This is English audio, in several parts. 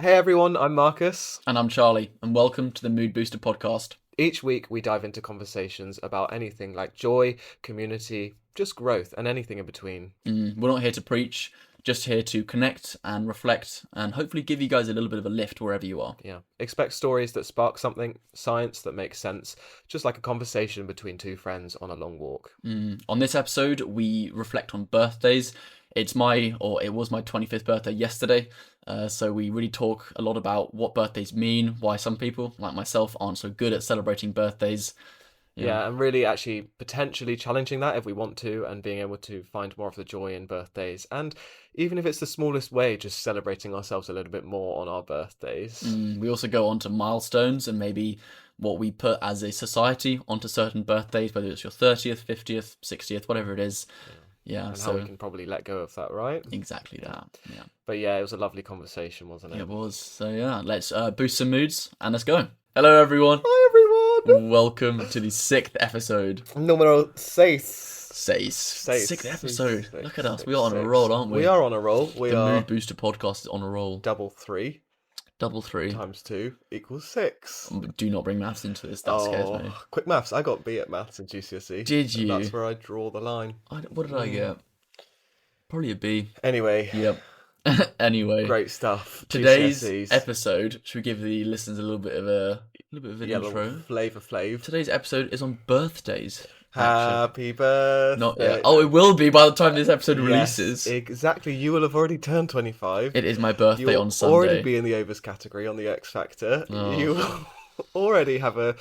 Hey everyone, I'm Marcus. And I'm Charlie, and welcome to the Mood Booster podcast. Each week we dive into conversations about anything like joy, community, just growth, and anything in between. We're not here to preach, just here to connect and reflect and hopefully give you guys a little bit of a lift wherever you are. Yeah. Expect stories that spark something, science that makes sense, just like a conversation between two friends on a long walk. On this episode, we reflect on birthdays. It was my 25th birthday yesterday. So we really talk a lot about what birthdays mean, why some people, like myself, aren't so good at celebrating birthdays. Yeah, and really actually potentially challenging that if we want to, and being able to find more of the joy in birthdays. And even if it's the smallest way, just celebrating ourselves a little bit more on our birthdays. We also go on to milestones and maybe what we put as a society onto certain birthdays, whether it's your 30th, 50th, 60th, whatever it is. Yeah, And so how we can probably let go of that, right? exactly that. Yeah. But yeah, it was a lovely conversation, wasn't it? It was. So yeah, let's boost some moods and let's go. Hello everyone. Hi everyone! Welcome to the 6th episode. Numero seis. Sixth episode. Six, Look at us. six, We are on a six. roll, aren't we? We are on a roll. We The are Mood Booster podcast is on a roll. double 3 Double 3. times 2 equals 6. Do not bring maths into this. That scares me. Quick maths. I got B at maths in GCSE. Did you? That's where I draw the line. What did I get? Probably a B. Anyway. Yep. Anyway, Great stuff. Today's GCSEs. episode, should we give the listeners a little bit of an intro? Flavor Flav. Today's episode is on birthdays. Actually. Happy birthday. Not yet. Oh, it will be by the time this episode releases. Exactly. You will have already turned 25. It is my birthday You'll on Sunday. already be in the overs category on the X Factor. Oh. You will already have a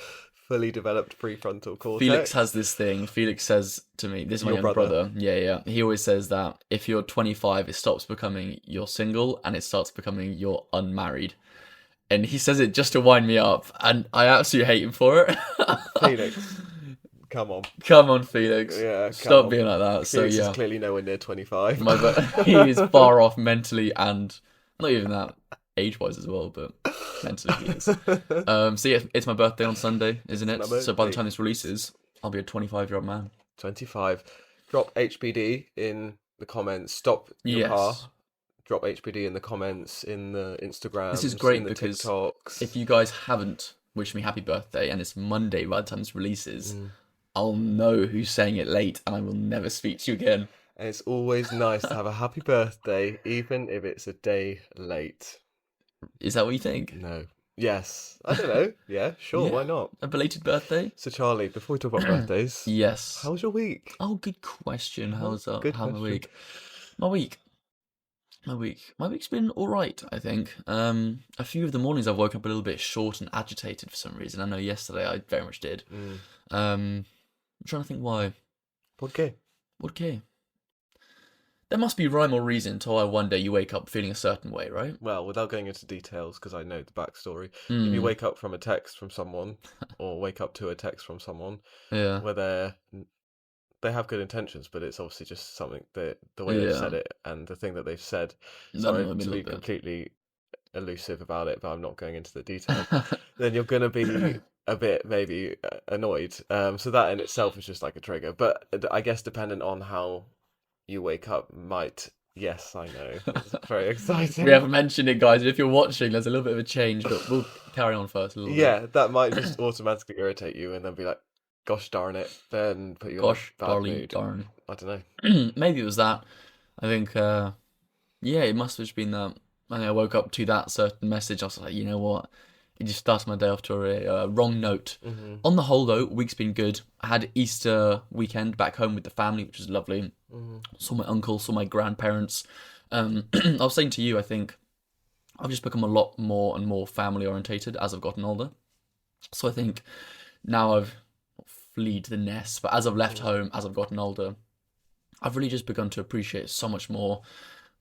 fully developed prefrontal cortex. Felix has this thing. Felix says to me, this is my Your younger brother. brother. Yeah. He always says that if you're 25, it stops becoming you're single and it starts becoming you're unmarried. And he says it just to wind me up, and I absolutely hate him for it. Felix, come on. Come on, Felix. Yeah, come Stop on. being like that. Felix So yeah. is clearly nowhere near 25. He is far off mentally and not even that age-wise as well, but mentally he is. So yeah, it's my birthday on Sunday, isn't it? It's my So by the birthday. time this releases, I'll be a 25-year-old man. 25. Drop HBD in the comments. Stop your car. Yes. Drop HBD in the comments, in the Instagrams, This is great in the because TikToks. If you guys haven't wished me happy birthday and it's Monday by the time this releases, I'll know who's saying it late and I will never speak to you again. And it's always nice to have a happy birthday, even if it's a day late. Is that what you think? No. Yes. I don't know. Yeah, sure. Yeah. Why not? A belated birthday? So, Charlie, before we talk about birthdays, Yes. how was your week? Oh, good question. How's Good my question. week? My week's been all right, I think. A few of the mornings I've woken up a little bit short and agitated for some reason. I know yesterday I very much did. I'm trying to think why. Okay. Okay. There must be rhyme or reason to why one day you wake up feeling a certain way, right? Well, without going into details, because I know the backstory, if Hmm. you wake up from a text from someone, or wake up to a text from someone, Yeah. where they have good intentions, but it's obviously just something that the way they've Yeah. said it and the thing that they've said. That Sorry annoyed me a to be little bit. completely elusive about it, but I'm not going into the detail. Then you're going to be a bit maybe annoyed. So that in itself is just like a trigger. But I guess dependent on how you wake up might. Yes, I know. It's very exciting. We haven't mentioned it, guys. If you're watching, there's a little bit of a change, but we'll carry on first a little bit. Yeah, that might just automatically irritate you and then be like, gosh darn it, then put you Gosh, in a bad darling, mood. darn. I don't know. Maybe it was that. I think, yeah, it must have just been that. I woke up to that certain message. I was like, you know what? It just starts my day off to a wrong note. Mm-hmm. On the whole, though, week's been good. I had Easter weekend back home with the family, which was lovely. Mm-hmm. Saw my uncle, saw my grandparents. I was saying to you, I think I've just become a lot more and more family orientated as I've gotten older. So I think now I've fled the nest, but as I've left home, as I've gotten older, I've really just begun to appreciate so much more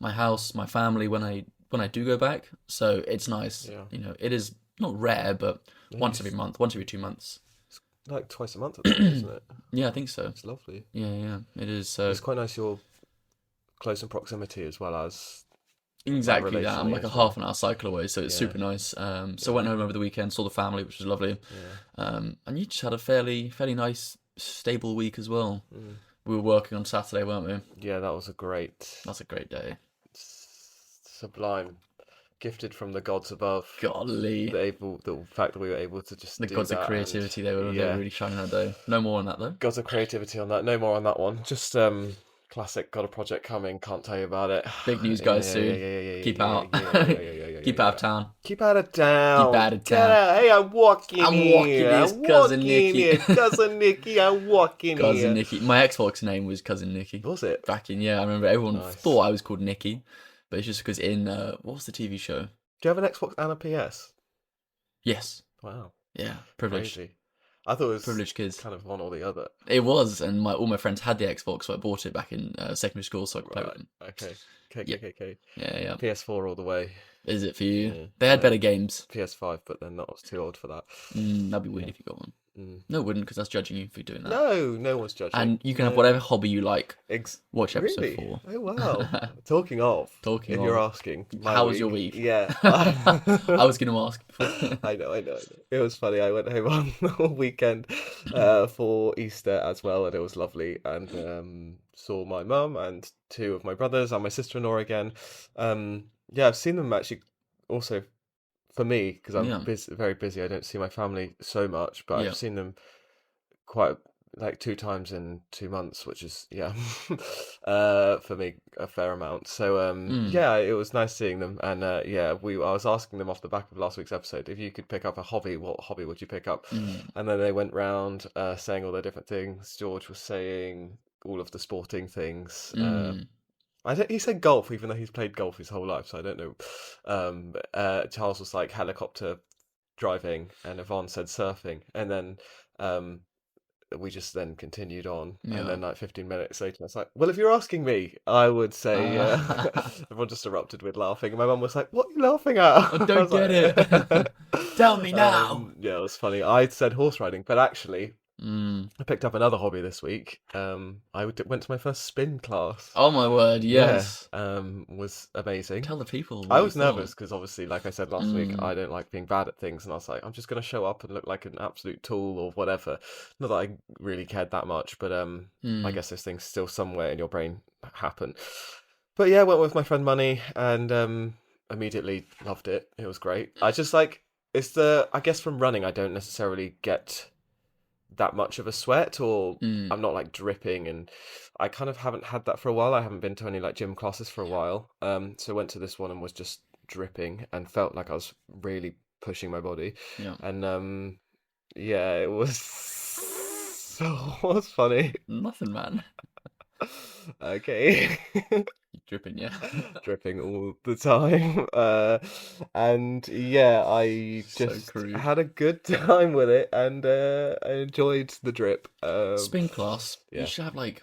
my house, my family when I do go back. So it's nice. Yeah. You know, it is not rare, but once every month, once every 2 months. Like twice a month, I think, isn't it? Yeah, I think so. It's lovely. Yeah, it is. So It's quite nice you're close in proximity as well as exactly that. I'm relationally like a as well. half an hour cycle away, so it's Yeah. super nice. So I went home over the weekend, saw the family, which was lovely. Yeah. And you just had a fairly nice, stable week as well. Mm. We were working on Saturday, weren't we? Yeah, that was a great, That's a great day. sublime gifted from the gods above. Golly. The fact that we were able to just The do gods of that, and creativity, they were yeah, really shining that though. No more on that though. gods of creativity on that. No more on that one. Just classic. Got a project coming. Can't tell you about it. Big news, Yeah, guys, yeah, yeah, soon. yeah, yeah, Keep yeah, out. yeah, yeah, yeah, yeah, yeah, yeah, yeah, Keep out yeah. of town. Keep out of Keep town. out of Get town. out. Hey, I'm walking I'm walking here. this I'm cousin walking Nicky. here, cousin Nicky. I'm walking Cousin here. Nicky. My Xbox name was Cousin Nicky. Was it? Back in, yeah, I remember everyone Nice. thought I was called Nicky, but it's just because in what was the TV show? Do you have an Xbox and a PS? Yes. Wow, Yeah. Privileged. crazy. I thought it was Privileged kids. kind of one or the other. It was, and all my friends had the Xbox, so I bought it back in secondary school so I could play with Right. them. Okay. Yeah. Okay. Yeah, yeah. PS4 all the way. Is it for you? Yeah. They had better games. PS5, but then I was too old for that. That'd be weird if you got one. Mm. No, it wouldn't, because that's judging you for doing that. No one's judging. And you can have No. whatever hobby you like. Watch episode Really? 4. Oh wow. Talking of. Talking if of. you're asking. How was your week? Yeah. I was going to ask. I know. It was funny. I went home on the weekend for Easter as well, and it was lovely. And saw my mum and 2 of my brothers and my sister-in-law again. Yeah, I've seen them actually also for me because I'm Yeah. very busy. I don't see my family so much, but Yeah. I've seen them quite like 2 times in 2 months, which is for me a fair amount. So yeah, it was nice seeing them, and yeah, I was asking them off the back of last week's episode if you could pick up a hobby, what hobby would you pick up? And then they went round saying all their different things. George was saying all of the sporting things. He said golf, even though he's played golf his whole life, so I don't know. Charles was like helicopter driving, and Yvonne said surfing, and then we just then continued on, Yeah. and then like 15 minutes later, I was like, "Well, if you're asking me, I would say." Everyone just erupted with laughing, and my mum was like, "What are you laughing at?" I don't get it. Tell me now. Yeah, it was funny. I said horse riding, but actually, Mm. I picked up another hobby this week. Went to my first spin class. Oh my word, yes. Yeah, was amazing. Tell the people. I what was you thought. nervous because obviously, like I said last week, I don't like being bad at things, and I was like, I'm just gonna show up and look like an absolute tool or whatever. Not that I really cared that much, but I guess those things still somewhere in your brain happen. But yeah, I went with my friend Money and immediately loved it. It was great. I just like I guess from running, I don't necessarily get that much of a sweat, or I'm not like dripping, and I kind of haven't had that for a while. I haven't been to any like gym classes for a while, so went to this one and was just dripping and felt like I was really pushing my body. Yeah. And yeah, it was it was funny. Nothing, man. Okay. Dripping, yeah. Dripping all the time. And yeah, I So just crude. had a good time with it, and I enjoyed the drip. Spin class. yeah. You should have like,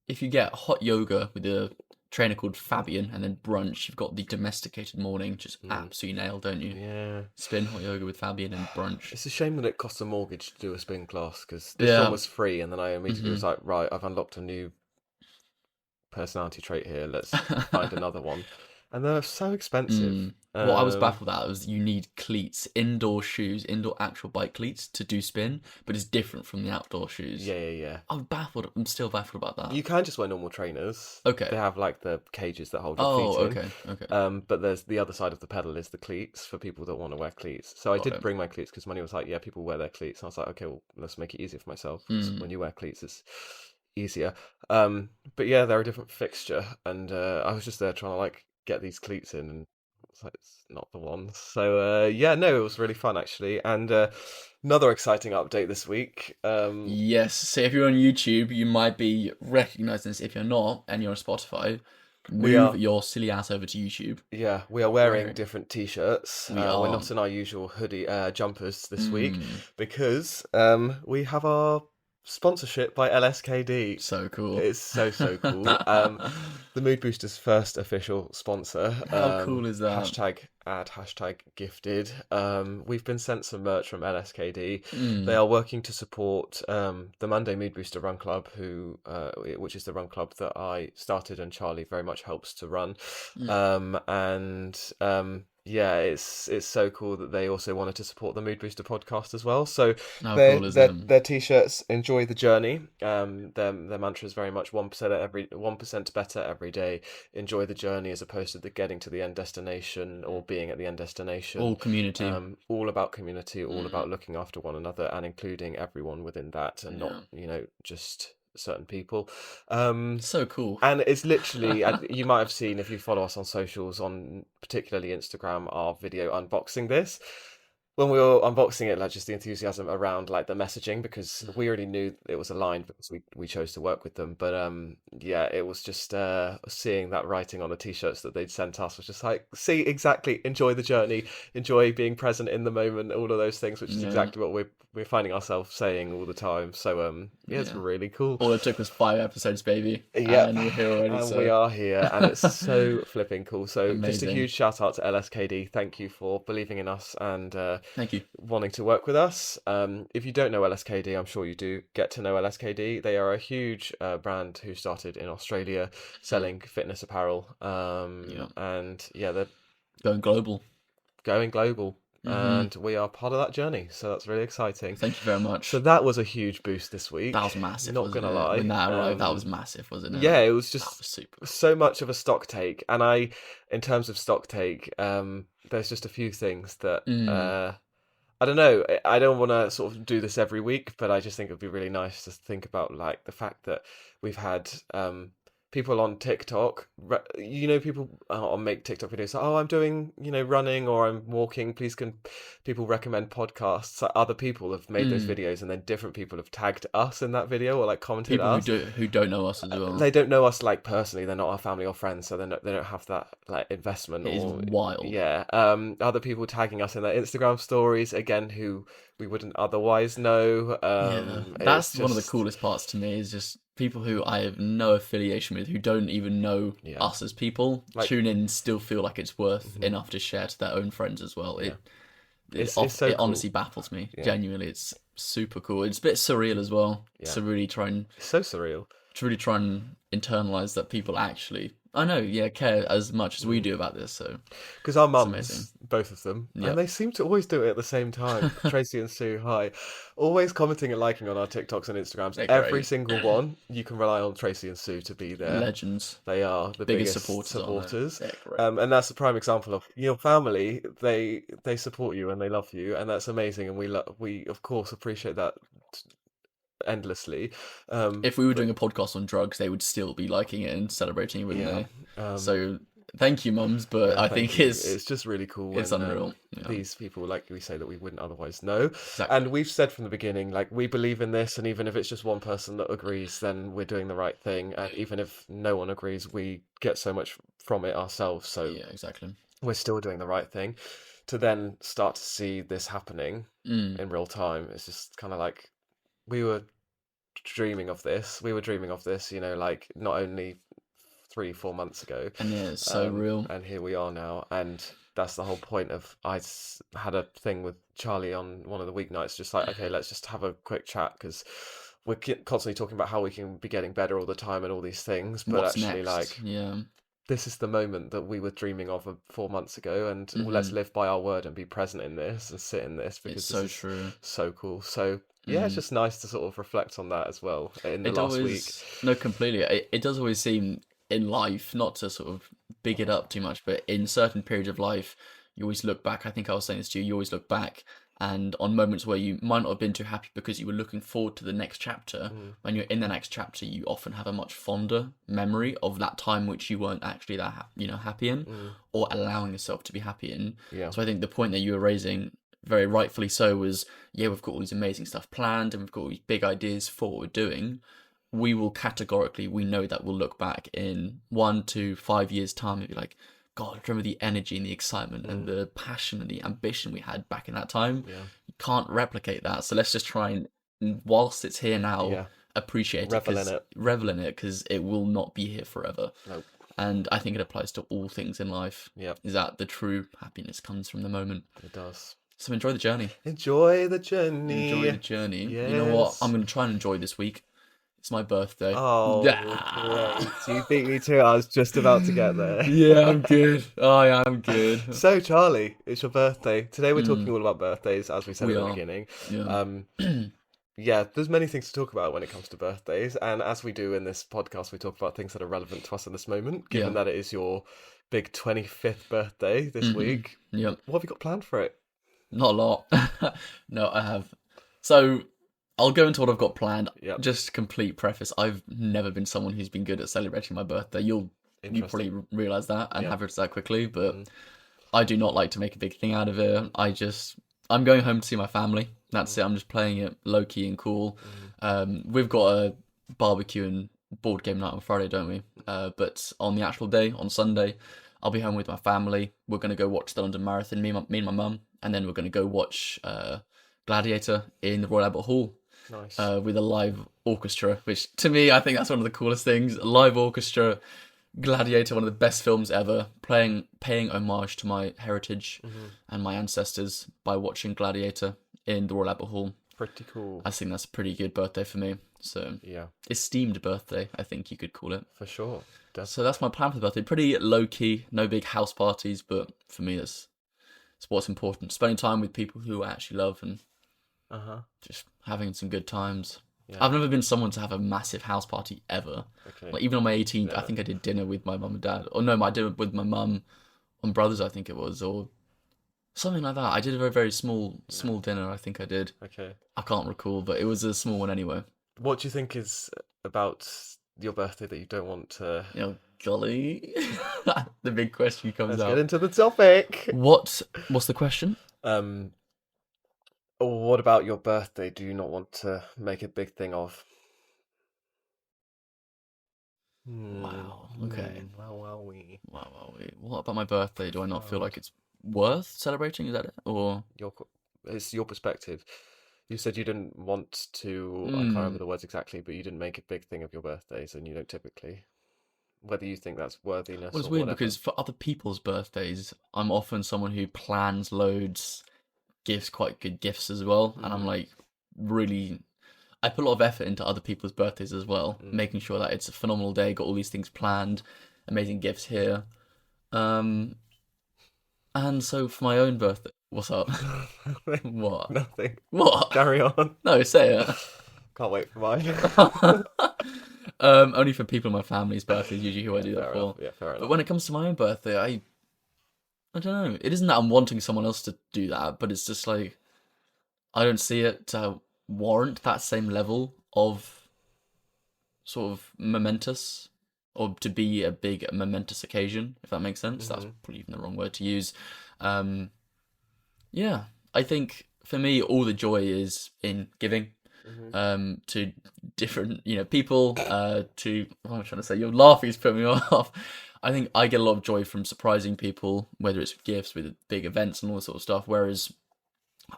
if you get hot yoga with a trainer called Fabian, and then brunch, you've got the domesticated morning, just absolutely nailed, don't you? Yeah. Spin, hot yoga with Fabian, and brunch. It's a shame that it costs a mortgage to do a spin class, because this Yeah. one was free, and then I immediately was like, right, I've unlocked a new personality trait here. Let's find another one. And they're so expensive. What I was baffled at was you need cleats, indoor shoes, indoor actual bike cleats to do spin, but it's different from the outdoor shoes. Yeah. I'm still baffled about that. You can just wear normal trainers. Okay. They have like the cages that hold your feet in. Okay. But there's the other side of the pedal is the cleats for people that want to wear cleats. So I did bring my cleats because Money was like, yeah, people wear their cleats. And I was like, okay, well, let's make it easier for myself. 'Cause when you wear cleats, it's easier. But yeah, they're a different fixture. And I was just there trying to like get these cleats in, and it's like, it's not the one. So yeah, no, it was really fun actually. And another exciting update this week. Yes, so if you're on YouTube, you might be recognizing this. If you're not, and you're on Spotify, move your silly ass over to YouTube. Yeah, we are wearing different t-shirts. We We're are. not in our usual hoodie jumpers this week because we have our sponsorship by LSKD. So cool. It's so cool. The Mood Booster's first official sponsor. How cool is that? #ad #gifted. We've been sent some merch from LSKD. They are working to support the Monday Mood Booster Run Club, which is the run club that I started and Charlie very much helps to run. And yeah, it's so cool that they also wanted to support the Mood Booster podcast as well. So How cool is it? their t-shirts, enjoy the journey. Their mantra is very much 1% better every day. Enjoy the journey as opposed to the getting to the end destination or being at the end destination. All community. All about community, all Mm, about looking after one another and including everyone within that, and not yeah. just certain people. Um, So cool. and it's literally, you might have seen if you follow us on socials, on particularly Instagram, our video unboxing this. When we were unboxing it, like just the enthusiasm around like the messaging, because we already knew it was aligned because we chose to work with them. But yeah, it was just seeing that writing on the t-shirts that they'd sent us was just like, see, exactly, enjoy the journey, enjoy being present in the moment, all of those things, which is Yeah. exactly what we're finding ourselves saying all the time. So yeah, it's Yeah. really cool. All it took was 5 episodes, baby, Yep, and we're here already. and we So are here, and it's so flipping cool. So, just a amazing. huge shout out to LSKD. Thank you for believing in us and Thank you. wanting to work with us. If you don't know LSKD, I'm sure you do get to know LSKD. They are a huge brand who started in Australia Mm, selling fitness apparel, yeah. and yeah, they're Going global. going global. Hmm. And we are part of that journey, so that's really exciting. Thank you very So much. that was a huge boost this That week. was massive, Not wasn't gonna it? When lie. that arrived, that was massive, wasn't it? Yeah, it was That just was super cool. so much of a stock take. And in terms of stock take, there's just a few things that Mm, I don't know. I don't want to sort of do this every week, but I just think it would be really nice to think about like the fact that we've had people on TikTok, people make TikTok videos. Oh, I'm doing, running or I'm walking. Please can people recommend podcasts? Like, other people have made those mm. videos, and then different people have tagged us in that video or like commented People who us. don't know us as well. They don't know us like personally. They're not our family or friends, so they don't have that like investment It is or wild. yeah. Other people tagging us in their Instagram stories again, who we wouldn't otherwise know. Yeah, It's that's one of the just coolest parts to me is just people who I have no affiliation with, who don't even know yeah, us as people, like tune in, still feel like it's worth mhm, enough to share to their own friends as well. yeah. It It's so it cool. honestly baffles me. Yeah, Genuinely, it's super cool. It's a bit surreal as well yeah. It's so surreal. to really try and internalize that people actually, I know, yeah, care as much as we Mm. do about this. So Because our it's amazing. mums, both of them, and Yep. they seem to always do it at the same time. Tracy and Sue, hi, always commenting and liking on our TikToks and Instagrams. They're Every great. single one, you can rely on Tracy and Sue to be there. Legends. They are the Biggest biggest supporters, aren't they? supporters, They're great. and that's a prime example of your family. They support you and they love you, and that's amazing. And we of course appreciate that endlessly. If we were But doing a podcast on drugs, they would still be liking it and celebrating it, wouldn't yeah, they? um, So thank you, mums, but yeah, I thank think you. It's just really cool it's when unreal. Yeah, these people, like we say, that we wouldn't otherwise know. And exactly. we've said from the beginning, like, we believe in this, and even if it's just one person that agrees, then we're doing the right thing. And even if no one agrees, we get so much from it ourselves. So Yeah, exactly. we're still doing the right thing. To then start to see this happening Mm. in real time, it's just kind of like we were dreaming of this. We were dreaming of this, like not only 3, 4 months ago, And yeah, it's so real. and here we are now. And that's the whole point of had a thing with Charlie on one of the weeknights, just like, okay, let's just have a quick chat because we're constantly talking about how we can be getting better all the time and all these things, but What's actually, next? like, Yeah. this is the moment that we were dreaming of 4 months ago, and let's Hmm. live by our word and be present in this and sit in this It's because this so is true. so cool. So yeah, it's Mm. just nice to sort of reflect on that as well in the It last week. always, no, completely. It does always seem in life, not to sort of big it up too much, but in certain periods of life, you always look back. I think I was saying this to you. You always look back and on moments where you might not have been too happy because you were looking forward to the next chapter. Mm, When you're in the next chapter, you often have a much fonder memory of that time which you weren't actually that happy in, mm, or allowing yourself to be happy in. yeah. So I think the point that you were raising, very rightfully so, was yeah, we've got all these amazing stuff planned and we've got all these big ideas for what we're doing. We will categorically, we know that we'll look back in 1 to 5 years' time and be like, God, remember the energy and the excitement and Mm, the passion and the ambition we had back in that time? yeah. You can't replicate that. So let's just try and whilst it's here now, Yeah. appreciate it, Revel in because it. revel in it, because it will not be here forever. Nope. And I think it applies to all things in life, Yep, is that the true happiness comes from the moment. it does. So enjoy the journey. Enjoy the Enjoy journey. the journey. You know what? I'm Yes. going to try and enjoy this week. It's my birthday. Oh, Yeah. great. You beat me to it. I was just about to get there. Yeah, I'm good. I am good. So, Charlie, it's your birthday. Today we're talking Mm, all about birthdays, as we said we at the are. beginning. Yeah. Um, yeah, there's many things to talk about when it comes to birthdays, and as we do in this podcast, we talk about things that are relevant to us in this moment, given Yeah. that it is your big 25th birthday this Hmm. week. Yep. What have you got planned for it? Not a lot. No, I have. So I'll go into what I've got planned. Yep, Just complete preface. I've never been someone who's been good at celebrating my birthday. You interesting. probably realize that and Yep. have it that quickly, but Hmm. I do not like to make a big thing out of it. I'm going home to see my family. That's Hmm. it. I'm just playing it low key and cool. Hmm. We've got a barbecue and board game night on Friday, don't we? But on the actual day, on Sunday, I'll be home with my family. We're gonna go watch the London Marathon, me and my mum, and then we're gonna go watch Gladiator in the Royal Albert Hall Nice. with a live orchestra. Which to me, I think that's one of the coolest things. A live orchestra, Gladiator, one of the best films ever, paying homage to my heritage Hmm. and my ancestors by watching Gladiator in the Royal Albert Hall. Pretty cool. I think that's a pretty good birthday for me. So, Yeah, esteemed birthday, I think you could call it. for sure. So that's my plan for the birthday. Pretty low key, no big house parties, but for me, that's what's important. Spending time with people who I actually love and Uh-huh. just having some good times. Yeah. I've never been someone to have a massive house party ever. Okay. Like even on my 18th, I Yeah. think I did dinner with my mum and dad. Or no, I did it with my mum and brothers, I think it was, or something like that. I did a very, very small dinner, I think I did. Okay. I can't recall, but it was a small one anyway. What do you think is about your birthday that you don't want to? You know, golly. The big question comes Let's get out. into the topic. What's the question? Um, what about your birthday? Do you not want to make a big thing of? Wow. Okay. We. Wow. What about my birthday? Do I not feel Profound. like it's worth celebrating? Is that it? Or It's your perspective. You said you didn't want to. I can't remember hmm. the words exactly, but you didn't make a big thing of your birthdays, and you don't typically. Whether you think that's Well, worthiness it's or weird whatever. because for other people's birthdays, I'm often someone who plans loads, gives quite good gifts as well, and I'm Hmm. like really. I put a lot of effort into other people's birthdays as well, Mm. making sure that it's a phenomenal day, got all these things planned, amazing gifts here. Um, and so for my own birthday, what's up? Nothing. What? Nothing. What? Carry on. No, say it. Can't wait for mine. Only for people in my family's birthdays, usually who I Yeah, do that fair enough. for. Yeah, fair But enough. when it comes to my own birthday, I don't know. It isn't that I'm wanting someone else to do that, but it's just like I don't see it to warrant that same level of sort of momentous or to be a big momentous occasion, if that makes sense. That's Hmm. probably even the wrong word to use. Um, yeah, I think for me, all the joy is in giving Hmm. to different, people. To what am I trying to say? Your laughing's put me off. I think I get a lot of joy from surprising people, whether it's with gifts, with big events, and all that sort of stuff. Whereas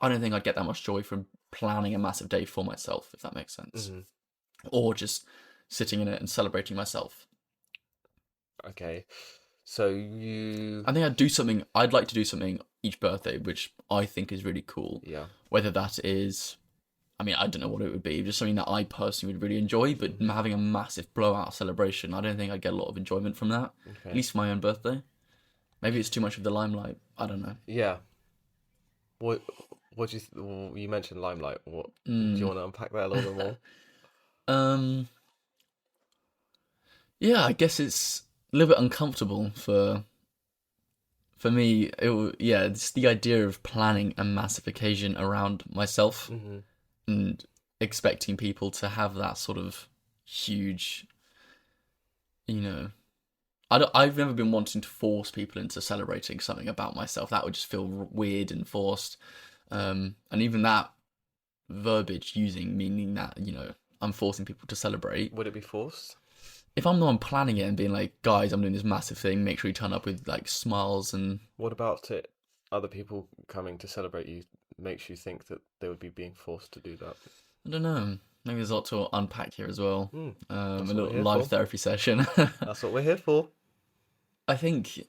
I don't think I'd get that much joy from planning a massive day for myself, if that makes sense, Hmm. or just sitting in it and celebrating myself. Okay. So you, I think I'd like to do something each birthday, which I think is really cool. yeah. Whether that is, I mean, I don't know what it would be, just something that I personally would really enjoy, but Hmm. having a massive blowout celebration, I don't think I'd get a lot of enjoyment from that, at Okay. least for my own birthday. Maybe it's too much of the limelight. I don't know. Yeah. What what do you well, you mentioned limelight. What do you Mm. want to unpack that a little bit more? um, yeah, I guess it's a little bit uncomfortable for me. Yeah, it's the idea of planning a massive occasion around myself Hmm. and expecting people to have that sort of huge, you know. I've never been wanting to force people into celebrating something about myself. That would just feel weird and forced. And even that verbiage using meaning that, I'm forcing people to celebrate. Would it be forced? If I'm the one planning it and being like, guys, I'm doing this massive thing, make sure you turn up with like smiles and What about it? Other people coming to celebrate you makes you think that they would be being forced to do that. I don't know. Maybe there's a lot to unpack here as well. Hmm. A That's what we're little here live for. therapy session. That's what we're here for. I think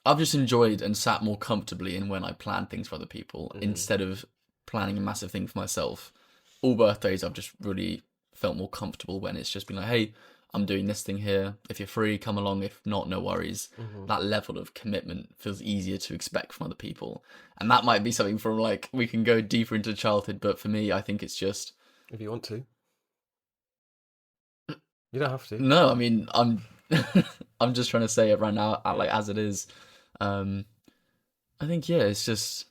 I've just enjoyed and sat more comfortably in when I plan things for other people Hmm. instead of planning a massive thing for myself. all birthdays I've just really felt more comfortable when it's just been like, hey, I'm doing this thing here. If you're free, come along. If not, no worries. Hmm. That level of commitment feels easier to expect from other people. And that might be something from like, we can go deeper into childhood, but for me, I think it's just, If you want to, you don't have to. no, I mean, I'm just trying to say it right now, Yeah. like as it is. Um, I think, yeah, it's just,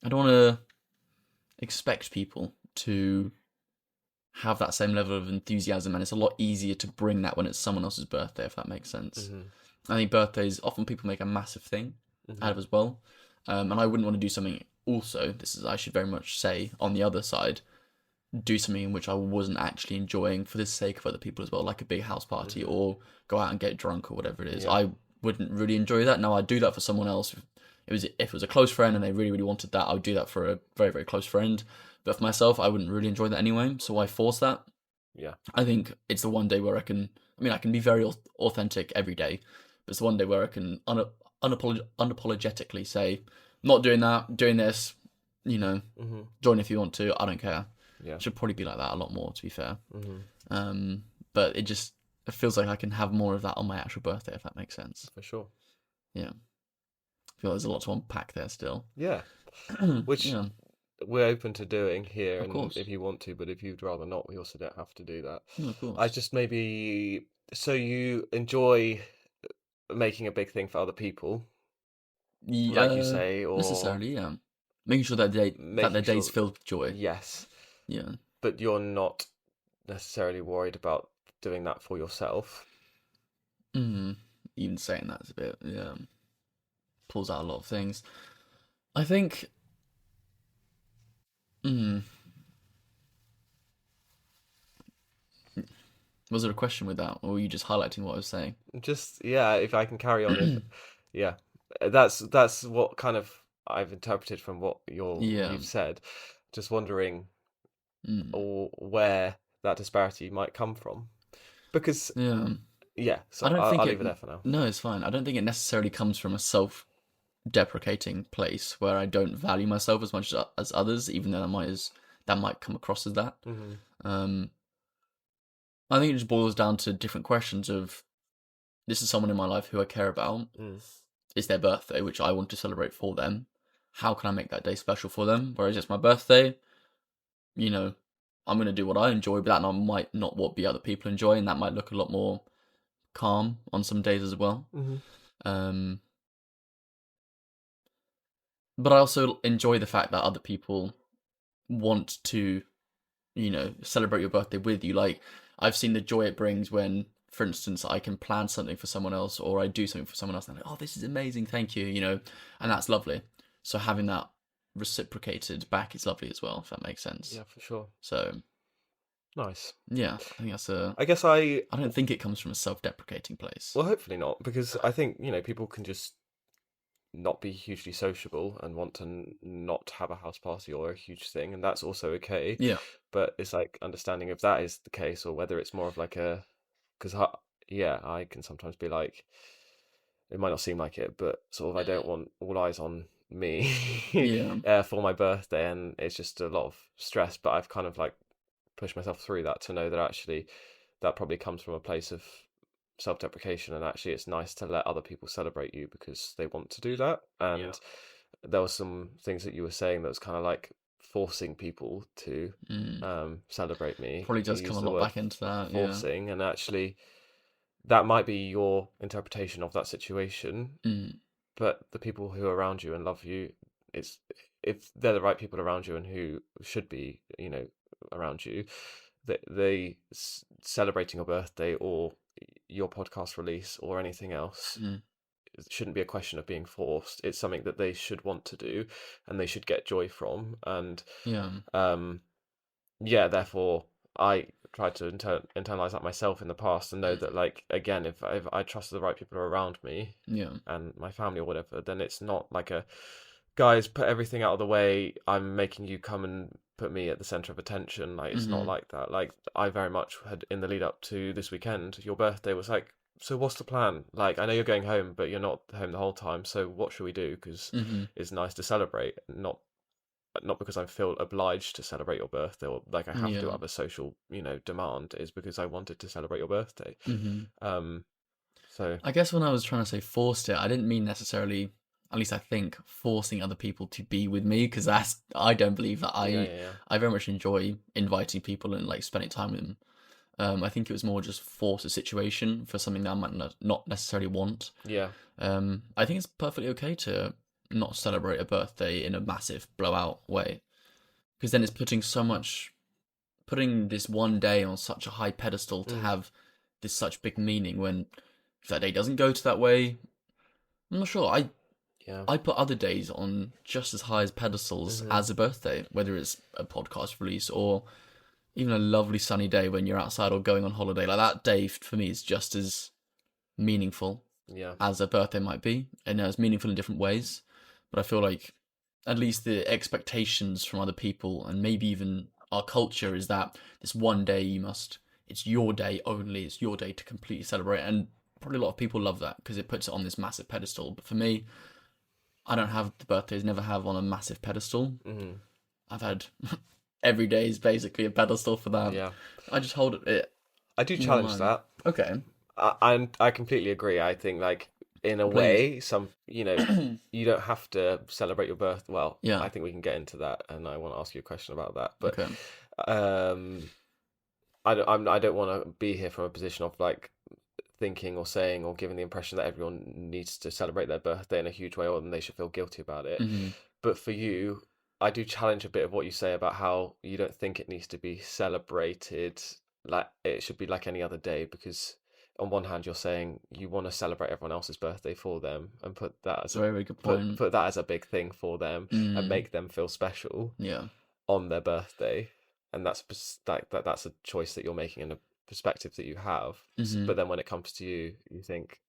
I don't want to expect people to have that same level of enthusiasm, and it's a lot easier to bring that when it's someone else's birthday, if that makes sense. Hmm. I think birthdays often people make a massive thing out Hmm. of as well, and I wouldn't want to do something. Also, this is I should very much say on the other side, do something in which I wasn't actually enjoying for the sake of other people as well, like a big house party Hmm. or go out and get drunk or whatever it is. Yeah. I wouldn't really enjoy that. Now I'd do that for someone else. If it was a close friend and they really really wanted that, I would do that for a very very close friend. But for myself, I wouldn't really enjoy that anyway. So why force that? Yeah. I think it's the one day where I can. I mean, I can be very authentic every day, but it's the one day where I can unapologetically say, not doing that, doing this. You know, Hmm. join if you want to. I don't care. Yeah. Should probably be like that a lot more, to be fair. Hmm. But it feels like I can have more of that on my actual birthday, if that makes sense. For sure. Yeah, I feel like there's a lot to unpack there still. Yeah. Which Yeah, we're open to doing here, of and course. if you want to, but if you'd rather not, we also don't have to do that. No, of I course. just maybe so you enjoy making a big thing for other people, like you Yeah, say, or necessarily. Yeah, making sure that their making days sure, filled with joy. yes, Yeah. but you're not necessarily worried about doing that for yourself. Mm. Even saying that's a bit, yeah, pulls out a lot of things. I think. Mm, was there a question with that, or were you just highlighting what I was saying? Just yeah, if I can carry on, if yeah, that's what kind of I've interpreted from what Yeah. you've said. Just wondering Mm, or where that disparity might come from. Because yeah. yeah, I so don't think I'll it. leave it there for now. No, it's fine. I don't think it necessarily comes from a self-deprecating place where I don't value myself as much as others, even though that might come across as that. Hmm. Um, I think it just boils down to different questions of this is someone in my life who I care about. Mm. It's their birthday, which I want to celebrate for them. How can I make that day special for them? Whereas it's my birthday, you know, I'm gonna do what I enjoy, but that might not what be other people enjoy, and that might look a lot more calm on some days as well. Hmm. Um, but I also enjoy the fact that other people want to, celebrate your birthday with you. Like, I've seen the joy it brings when, for instance, I can plan something for someone else or I do something for someone else and I'm like, oh, this is amazing, thank you, and that's lovely. So having that reciprocated back is lovely as well, if that makes sense. Yeah, for sure. So, Nice. yeah, I think I guess I I don't think it comes from a self-deprecating place. well, hopefully not, because I think people can just not be hugely sociable and want to not have a house party or a huge thing, and that's also okay. Yeah, But it's like understanding if that is the case or whether it's more of like a because yeah, I can sometimes be like it might not seem like it, but sort of I don't want all eyes on me yeah, for my birthday, and it's just a lot of stress. But I've kind of like pushed myself through that to know that actually that probably comes from a place of self-deprecation, and actually it's nice to let other people celebrate you because they want to do that. yeah. And there were some things that you were saying that was kind of like forcing people to Mm. celebrate me. Probably You does come a used the lot word back into that. Yeah. forcing, and actually that might be your interpretation of that situation, Mm. but the people who are around you and love you, it's if they're the right people around you and who should be, around you, that celebrating your birthday or your podcast release or anything else Mm. it shouldn't be a question of being forced. It's something that they should want to do and they should get joy from. And Yeah. um, yeah, therefore, I tried to internalize that myself in the past and know that, like, again, if I trust the right people around me Yeah. and my family or whatever, then it's not like a guys put everything out of the way. I'm making you come and put me at the center of attention. Like it's not Hmm. like that. Like I very much had in the lead up to this weekend. Your birthday was like, so what's the plan? Like I know you're going home, but you're not home the whole time. So what should we do? Because Hmm. it's nice to celebrate, not not because I feel obliged to celebrate your birthday or like I have to Yeah. have a social, demand, is because I wanted to celebrate your birthday. Hmm. Um, so I guess when I was trying to say forced it, I didn't mean necessarily, at least I think, forcing other people to be with me, because I don't believe that. yeah, I yeah, yeah, I very much enjoy inviting people and like spending time with them. I think it was more just force a situation for something that I might not necessarily want. yeah. I think it's perfectly okay to not celebrate a birthday in a massive blowout way, because then it's putting this one day on such a high pedestal to Mm, have this such big meaning when if that day doesn't go to that way, I'm not sure. yeah. I put other days on just as high as pedestals Hmm. as a birthday, whether it's a podcast release or even a lovely sunny day when you're outside or going on holiday. Like that day for me is just as meaningful Yeah. as a birthday might be, and it's meaningful in different ways. But I feel like at least the expectations from other people and maybe even our culture is that this one day it's your day only, it's your day to completely celebrate. And probably a lot of people love that because it puts it on this massive pedestal. But for me, I don't have the birthdays, never have on a massive pedestal. Hmm. I've had every day is basically a pedestal for that. Yeah. I just hold it I do more in challenge line. that. Okay, I completely agree. I think like in a please. way, you don't have to celebrate your birth. Well, Yeah. I think we can get into that, and I want to ask you a question about that. But Okay. um, I don't want to be here from a position of like thinking or saying or giving the impression that everyone needs to celebrate their birthday in a huge way or then they should feel guilty about it. Hmm. But for you, I do challenge a bit of what you say about how you don't think it needs to be celebrated like it should be like any other day because on one hand you're saying you want to celebrate everyone else's birthday for them and put that It's as a a very, very good point. put that as a big thing for them and Mm, make them feel special yeah. on their birthday, and that's a choice that you're making and a perspective that you have. Hmm. But then when it comes to you, you think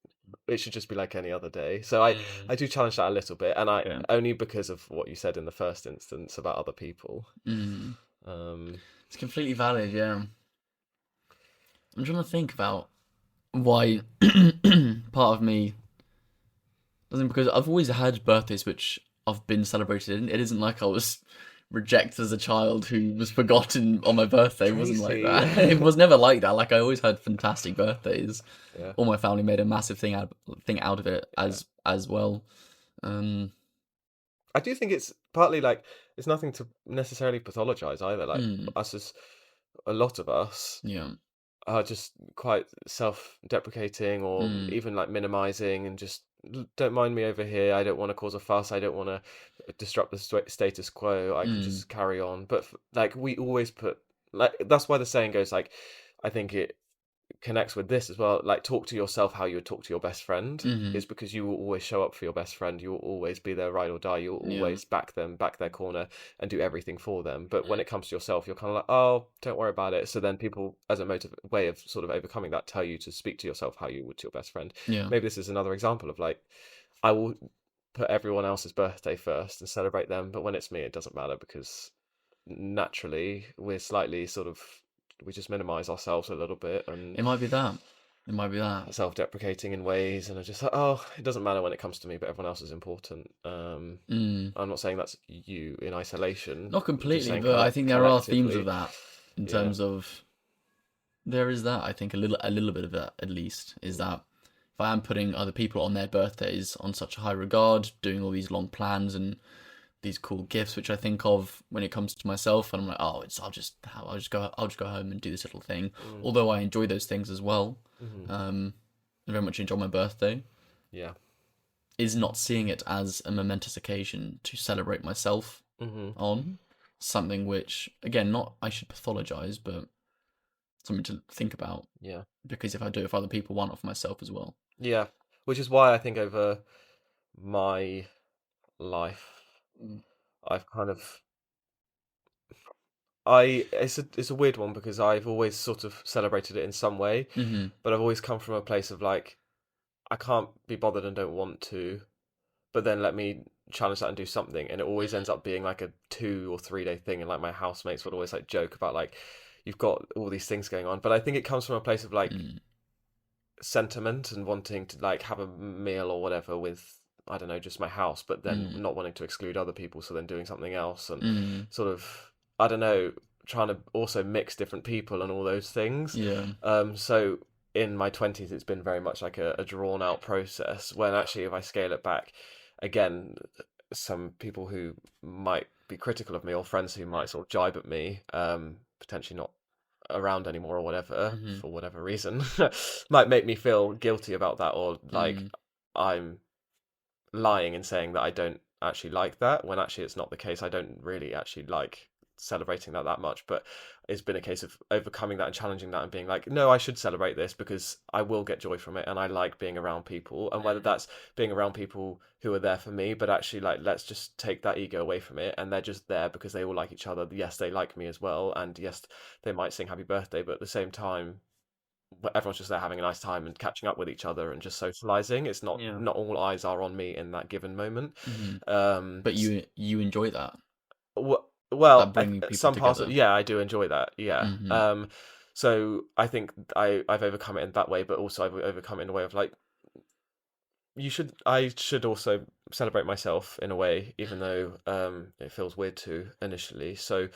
it should just be like any other day. So I do challenge that a little bit, and I Okay. only because of what you said in the first instance about other people. Mm. Um, It's completely valid, yeah. I'm trying to think about why part of me doesn't, because I've always had birthdays which I've been celebrated in. It isn't like I was rejected as a child who was forgotten on my birthday. It wasn't like Tracy, that. It was never like that. Like I always had fantastic birthdays. yeah, All my family made a massive thing out of it yeah. as well. Um, I do think it's partly like it's nothing to necessarily pathologize either. Like mm, us as a lot of us yeah. are just quite self-deprecating or Mm, even like minimizing and just don't mind me over here. I don't want to cause a fuss. I don't want to disrupt the status quo. I can mm, just carry on. But like we always put like that's why the saying goes like I think it connects with this as well. Like talk to yourself how you would talk to your best friend mm, is because you will always show up for your best friend. You will always be their ride or die. You'll yeah. always back them, back their corner, and do everything for them. But when it comes to yourself, you're kind of like, oh, don't worry about it. So then people, as a motive way of sort of overcoming that, tell you to speak to yourself how you would to your best friend. Yeah. Maybe this is another example of like, I will put everyone else's birthday first and celebrate them, but when it's me, it doesn't matter because naturally we're slightly sort of we just minimize ourselves a little bit and It might be that. It might be that. self-deprecating in ways and are just like, oh, it doesn't matter when it comes to me, but everyone else is important. Mm. I'm not saying that's you in isolation. Not I'm just completely, saying but I think there are themes of collectively. that in Yeah. terms of there is that. I think a little bit of that at least is Mm, that if I am putting other people on their birthdays on such a high regard, doing all these long plans and these cool gifts, which I think of when it comes to myself, and I'm like, oh, I'll just go home and do this little thing. mm, Although I enjoy those things as well, mm, um, I very much enjoy my birthday. yeah. Is not seeing it as a momentous occasion to celebrate myself Hmm. on something which, again, not I should pathologize, but something to think about Yeah. because if I do it for other people, why not for myself as well? Yeah. Which is why I think over my life, Mm. I've kind of I it's a weird one because I've always sort of celebrated it in some way, Mm-hmm. but I've always come from a place of like I can't be bothered and don't want to, but then let me challenge that and do something, and it always ends up being like a 2 or 3 day thing, and like my housemates would always like joke about like you've got all these things going on, but I think it comes from a place of like Mm. sentiment and wanting to like have a meal or whatever with I don't know, just my house, but then Mm. not wanting to exclude other people, so then doing something else, and Mm. sort of, I don't know, trying to also mix different people and all those things. Yeah. So in my 20s, it's been very much like a drawn out process. When actually, if I scale it back, again, some people who might be critical of me or friends who might sort of jibe at me, potentially not around anymore or whatever Mm-hmm. for whatever reason, might make me feel guilty about that, or like Mm. I'm lying and saying that I don't actually like that, when actually it's not the case. I don't really actually like celebrating that much, but it's been a case of overcoming that and challenging that and being like, no, I should celebrate this because I will get joy from it and I like being around people. And whether that's being around people who are there for me, but actually, like, let's just take that ego away from it, and they're just there because they all like each other. Yes, they like me as well, and yes, they might sing happy birthday, but at the same time, everyone's just there having a nice time and catching up with each other and just socializing. It's not Yeah. not all eyes are on me in that given moment. Mm-hmm. Um, But you enjoy that, well, that bringing people some parts of, together. yeah, I do enjoy that. Yeah. Mm-hmm. So I think I've overcome it in that way, but also I've overcome it in a way of like, I should also celebrate myself in a way, even though it feels weird to initially. So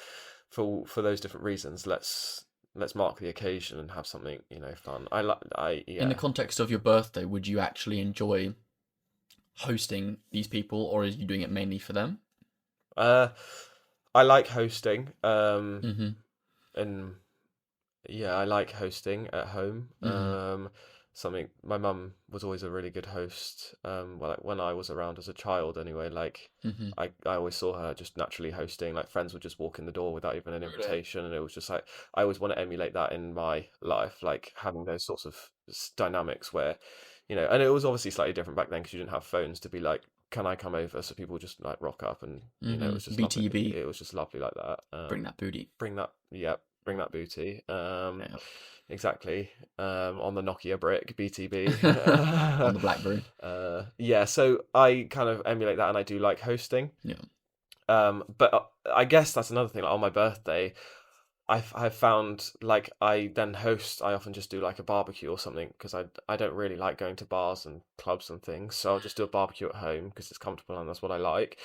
for those different reasons, let's mark the occasion and have something, fun. I like I In the Yeah. context of your birthday, would you actually enjoy hosting these people, or are you doing it mainly for them? Uh, I like hosting. Mm-hmm. And yeah, I like hosting at home. Mm-hmm. Something my mum was always a really good host. Well, like when I was around as a child, anyway. Like Mm-hmm. I always saw her just naturally hosting. Like friends would just walk in the door without even an Really? invitation, and it was just like I always want to emulate that in my life, like having those sorts of dynamics where, and it was obviously slightly different back then because you didn't have phones to be like, can I come over? So people just like rock up, and it was Mm-hmm. just lovely. BTB, It was just lovely like that. bring that booty. Bring that, yeah, bring that booty. Yeah. Exactly. On the Nokia brick, BTB. On the BlackBerry. Yeah, so I kind of emulate that, and I do like hosting. Yeah. But I guess that's another thing. Like on my birthday, I've found like I then host. I often just do like a barbecue or something because I don't really like going to bars and clubs and things. So I'll just do a barbecue at home because it's comfortable and that's what I like.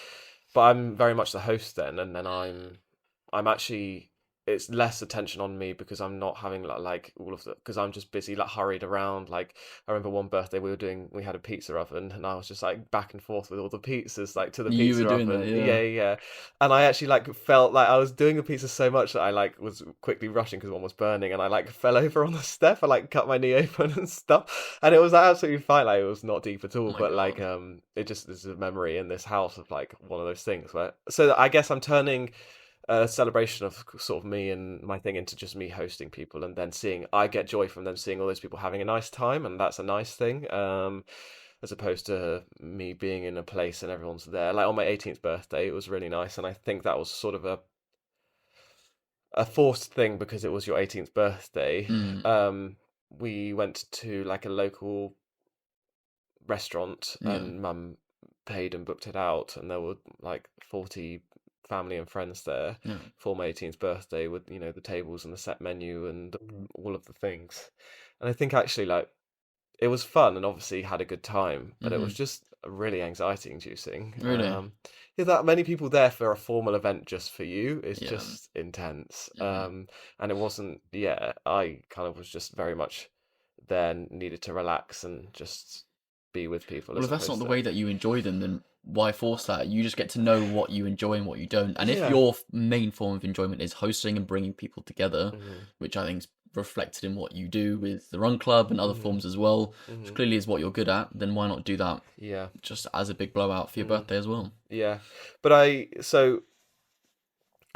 But I'm very much the host then, and then I'm actually, it's less attention on me because I'm not having like all of the, because I'm just busy like hurried around. Like I remember one birthday we had a pizza oven, and I was just like back and forth with all the pizzas like to the You were pizza doing that, oven. yeah. Yeah, yeah. And I actually like felt like I was doing the pizza so much that I like was quickly rushing because one was burning, and I like fell over on the step. I like cut my knee open and stuff, and it was like, absolutely fine. Like it was not deep at all, Oh my but like god. it just is a memory in this house of like one of those things where, so I guess I'm turning a celebration of sort of me and my thing into just me hosting people, and then seeing, I get joy from them seeing all those people having a nice time, and that's a nice thing. As opposed to me being in a place and everyone's there. Like on my 18th birthday, it was really nice, and I think that was sort of a forced thing because it was your 18th birthday. Mm. We went to like a local restaurant, Yeah. and mum paid and booked it out, and there were like 40 family and friends there Yeah. for my 18th birthday with, the tables and the set menu and all of the things. And I think actually, like, it was fun and obviously had a good time, but it Mm-hmm. was just really anxiety inducing. Really? Yeah, that many people there for a formal event just for you is Yeah. just intense. Mm-hmm. And it wasn't, yeah, I kind of was just very much there, needed to relax and just be with people Well, as if that's not opposed the to, way that you enjoy them, then why force that? You just get to know what you enjoy and what you don't. And if yeah. your main form of enjoyment is hosting and bringing people together, Hmm. which I think is reflected in what you do with the Run Club and other Hmm. forms as well, which Hmm. clearly is what you're good at, then why not do that Yeah. just as a big blowout for your Hmm. birthday as well? Yeah. But I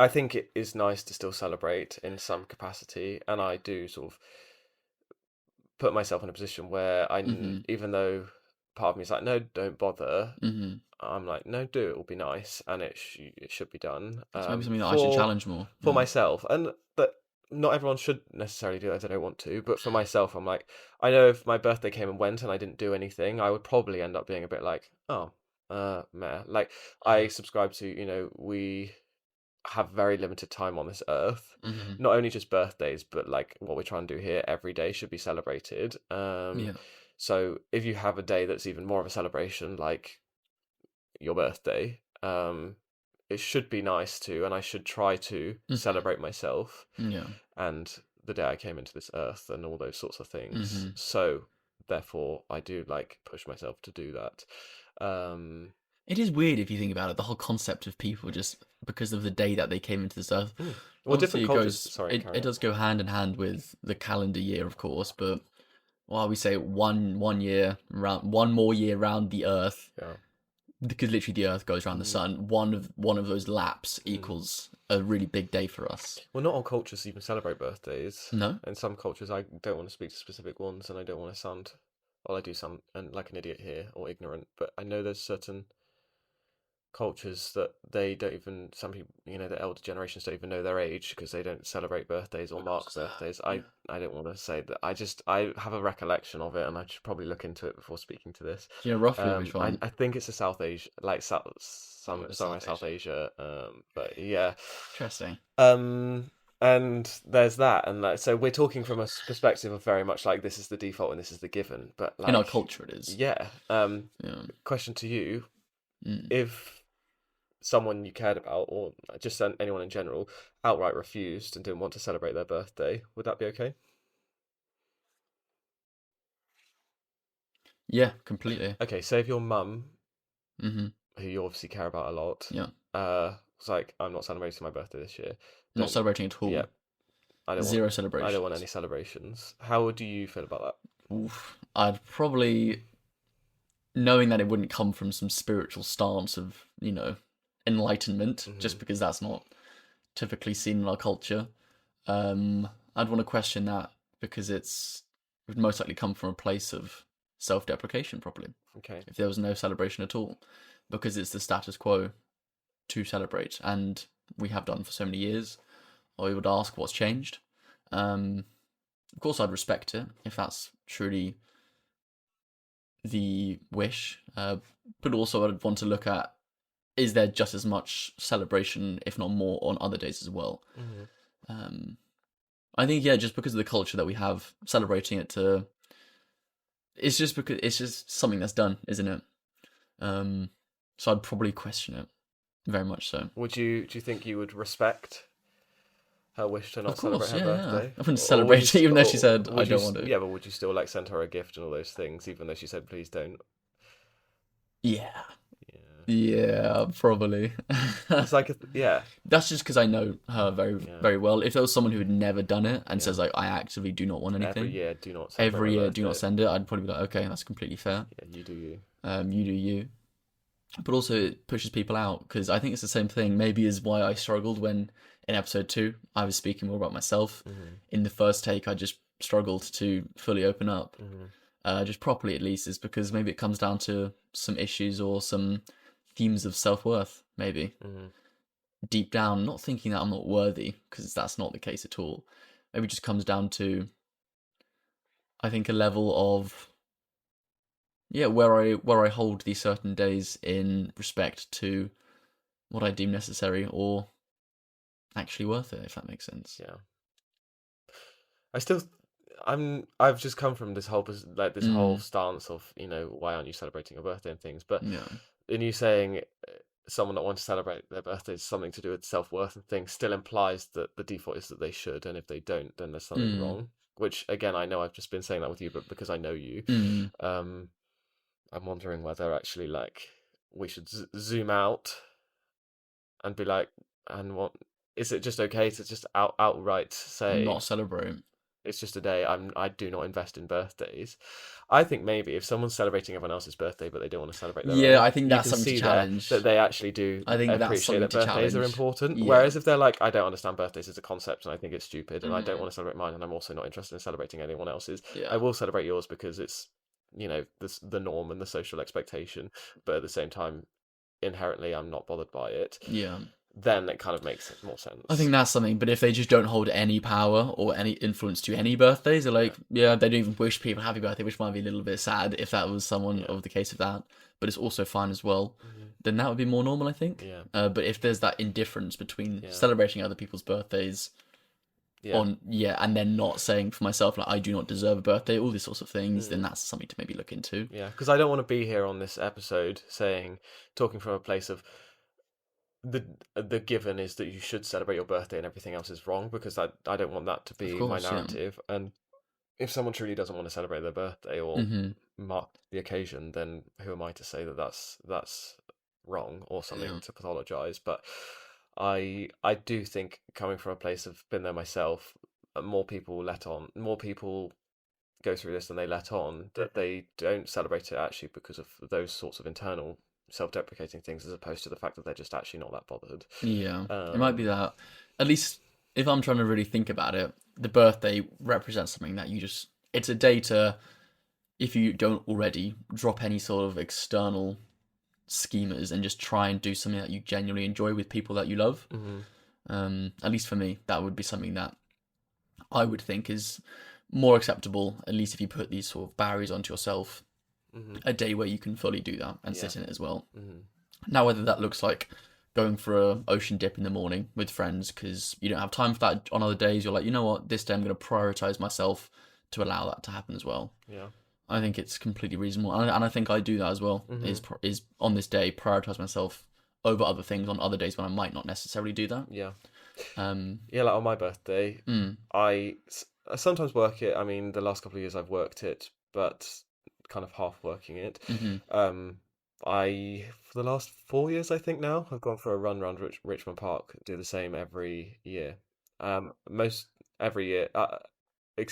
think it is nice to still celebrate in some capacity, and I do sort of put myself in a position where Mm-hmm. even though part of me is like, no, don't bother. Mm-hmm. I'm like, no, do it will be nice, and it should be done. It's maybe something that I should For challenge more. for Yeah. myself, and but not everyone should necessarily do it if they don't want to. But for myself, I'm like, I know if my birthday came and went and I didn't do anything, I would probably end up being a bit like, oh, meh. Like I subscribe to, we have very limited time on this earth. Mm-hmm. Not only just birthdays, but like what we're trying to do here every day should be celebrated. Yeah. So if you have a day that's even more of a celebration, like your birthday, it should be nice to, and I should try to Mhm. celebrate myself Yeah. and the day I came into this earth and all those sorts of things. Hmm. So therefore, I do like push myself to do that. Um, It is weird if you think about it, the whole concept of people just because of the day that they came into this earth. well, Obviously, different it cultures. goes, Sorry, it, carry it on. does go hand in hand with the calendar year, of course, but while we say one year round, one more year round the earth, Yeah. because literally the earth goes around the Mm, sun, one of those laps mm. equals a really big day for us. Well, not all cultures even celebrate birthdays. No? In some cultures, I don't want to speak to specific ones, and I don't want to sound, well, I do sound like an idiot here or ignorant, but I know there's certain cultures that they don't even, some people, the elder generations don't even know their age because they don't celebrate birthdays or When else mark is that? birthdays. Yeah. I don't want to say that. I have a recollection of it, and I should probably look into it before speaking to this. Do you know roughly which one? I think it's a South Asia, like Oh, it's somewhere South in South Asia. Asia. But yeah. Interesting. Um, and there's that, and like, so we're talking from a perspective of very much like this is the default and this is the given. But In our like, culture, it is. yeah. Yeah. Question to you: Mm. if someone you cared about, or just anyone in general, outright refused and didn't want to celebrate their birthday, would that be okay? Yeah, completely. Okay, say if your mum, Hmm. who you obviously care about a lot, Yeah. was like, "I'm not celebrating my birthday this year. Not Don't, celebrating at yeah, all. I don't want, Zero I don't want any celebrations. celebrations." How do you feel about Oof. I'd probably, knowing that it wouldn't come from some spiritual stance of, enlightenment, that? just because that's not typically seen in our culture, I'd want to question that because it would most likely come from a place of self-deprecation, probably, Okay. if there was no celebration at all, because it's the status quo to celebrate, and we have done for so many years. I would ask what's changed. Of course, I'd respect it if that's truly the wish, but also I'd want to look at, is there just as much celebration, if not more, on other days as well? Hmm. Um, I think, yeah, just because of the culture that we have, celebrating it to, it's just because it's just something that's done, isn't it? Um, so I'd probably question it very much so. Do you think you would respect her wish to Of not celebrate course, her yeah, yeah. birthday, I wouldn't or would you? celebrate it, even though she said I Would you? don't want to. Yeah, but would you still like send her a gift and all those things, even though she said please don't? Yeah, Yeah, yeah, probably. it's like yeah, That's just because I know her very, yeah. very well. If there was someone who had never done it and Yeah. says like, I actively do not want Every anything year, do not celebrate my every year, do not birthday. send it, I'd probably be like, okay, that's completely fair. Yeah, you do you. You do you. But also it pushes people out because I think it's the same thing. Maybe is why I struggled when in episode 2 I was speaking more about myself. Hmm. In the first take, I just struggled to fully open up, Hmm. just properly at least, is because maybe it comes down to some issues or some themes of self worth. Maybe Hmm. deep down, not thinking that I'm not worthy because that's not the case at all. Maybe it just comes down to, I think, a level of, yeah, where I hold these certain days in respect to what I deem necessary or actually worth it, if that makes sense. Yeah. I still, I've just come from this whole like this whole Mm, stance of why aren't you celebrating your birthday and things, but yeah. in you saying someone not wanting to celebrate their birthday is something to do with self worth and things still implies that the default is that they should, and if they don't, then there's something Mm, wrong. Which again, I know I've just been saying that with you, but because I know you, mm. um, I'm wondering whether actually like we should zoom out and be like, and what is it just okay to just outright say Not celebrate. it's just a day. I do not invest in birthdays. I think maybe if someone's celebrating everyone else's birthday but they don't want to celebrate their Yeah, own, I think you that's can something to see there that challenge. they actually do I think that's appreciate something that to birthdays are challenge. important. Yeah. Whereas if they're like, I don't understand birthdays as a concept and I think it's stupid and I don't Mm, want to celebrate mine and I'm also not interested in celebrating anyone else's, I yeah. will celebrate yours because it's the norm and the social expectation. But at the same time, inherently, I'm not bothered by it. Yeah. Then it kind of makes more I think sense. that's something, but if they just don't hold any power or any influence to any birthdays, they're Yeah, like, yeah, they don't even wish people happy birthday, which might be a little bit sad if that was someone yeah, of the case of that, but it's also fine as well. hmm, Then that would be more normal, I think. yeah, But if there's that indifference between yeah, celebrating other people's birthdays Yeah. on, yeah, and then not saying for myself like I do not deserve a birthday, all these sorts of things, then that's something to maybe look into. Yeah, because I don't want to be here on this episode talking from a place of the the given is that you should celebrate your birthday and everything else is wrong, because I don't want that to Of be my course, yeah. narrative. And if someone truly doesn't want to celebrate their birthday or Mm-hmm. mark the occasion, then who am I to say that that's wrong or something Yeah. to pathologize? But I do think, coming from a place of been there myself, more people go through this than they let on, that they don't celebrate it actually because of those sorts of internal self-deprecating things, as opposed to the fact that they're just actually not that bothered. Yeah. It might be Um, that. At least if I'm trying to really think about it, the birthday represents something that it's a day to, if you don't already, drop any sort of external schemas and just try and do something that you genuinely enjoy with people that you love. mhm, At least for me, that would be something that I would think is more acceptable, at least if you put these sort of barriers onto yourself, mhm, a day where you can fully do that and yeah, sit in it as well. mhm, Now, whether that looks like going for a ocean dip in the morning with friends because you don't have time for that on other days, you're like, you know what, this day I'm going to prioritize myself to allow that to happen as well. yeah, I think it's completely reasonable, and I think I do that as well. mhm, Is on this day prioritize myself over other things on other days when I might not necessarily do that. yeah. Um, Yeah, like on my birthday, mm, I sometimes work it. I mean, the last couple of years I've worked it, but kind of half working it. hmm Um, for the last 4 years, I think now, I've gone for a run around Richmond Park. Do the same every year. Most every year,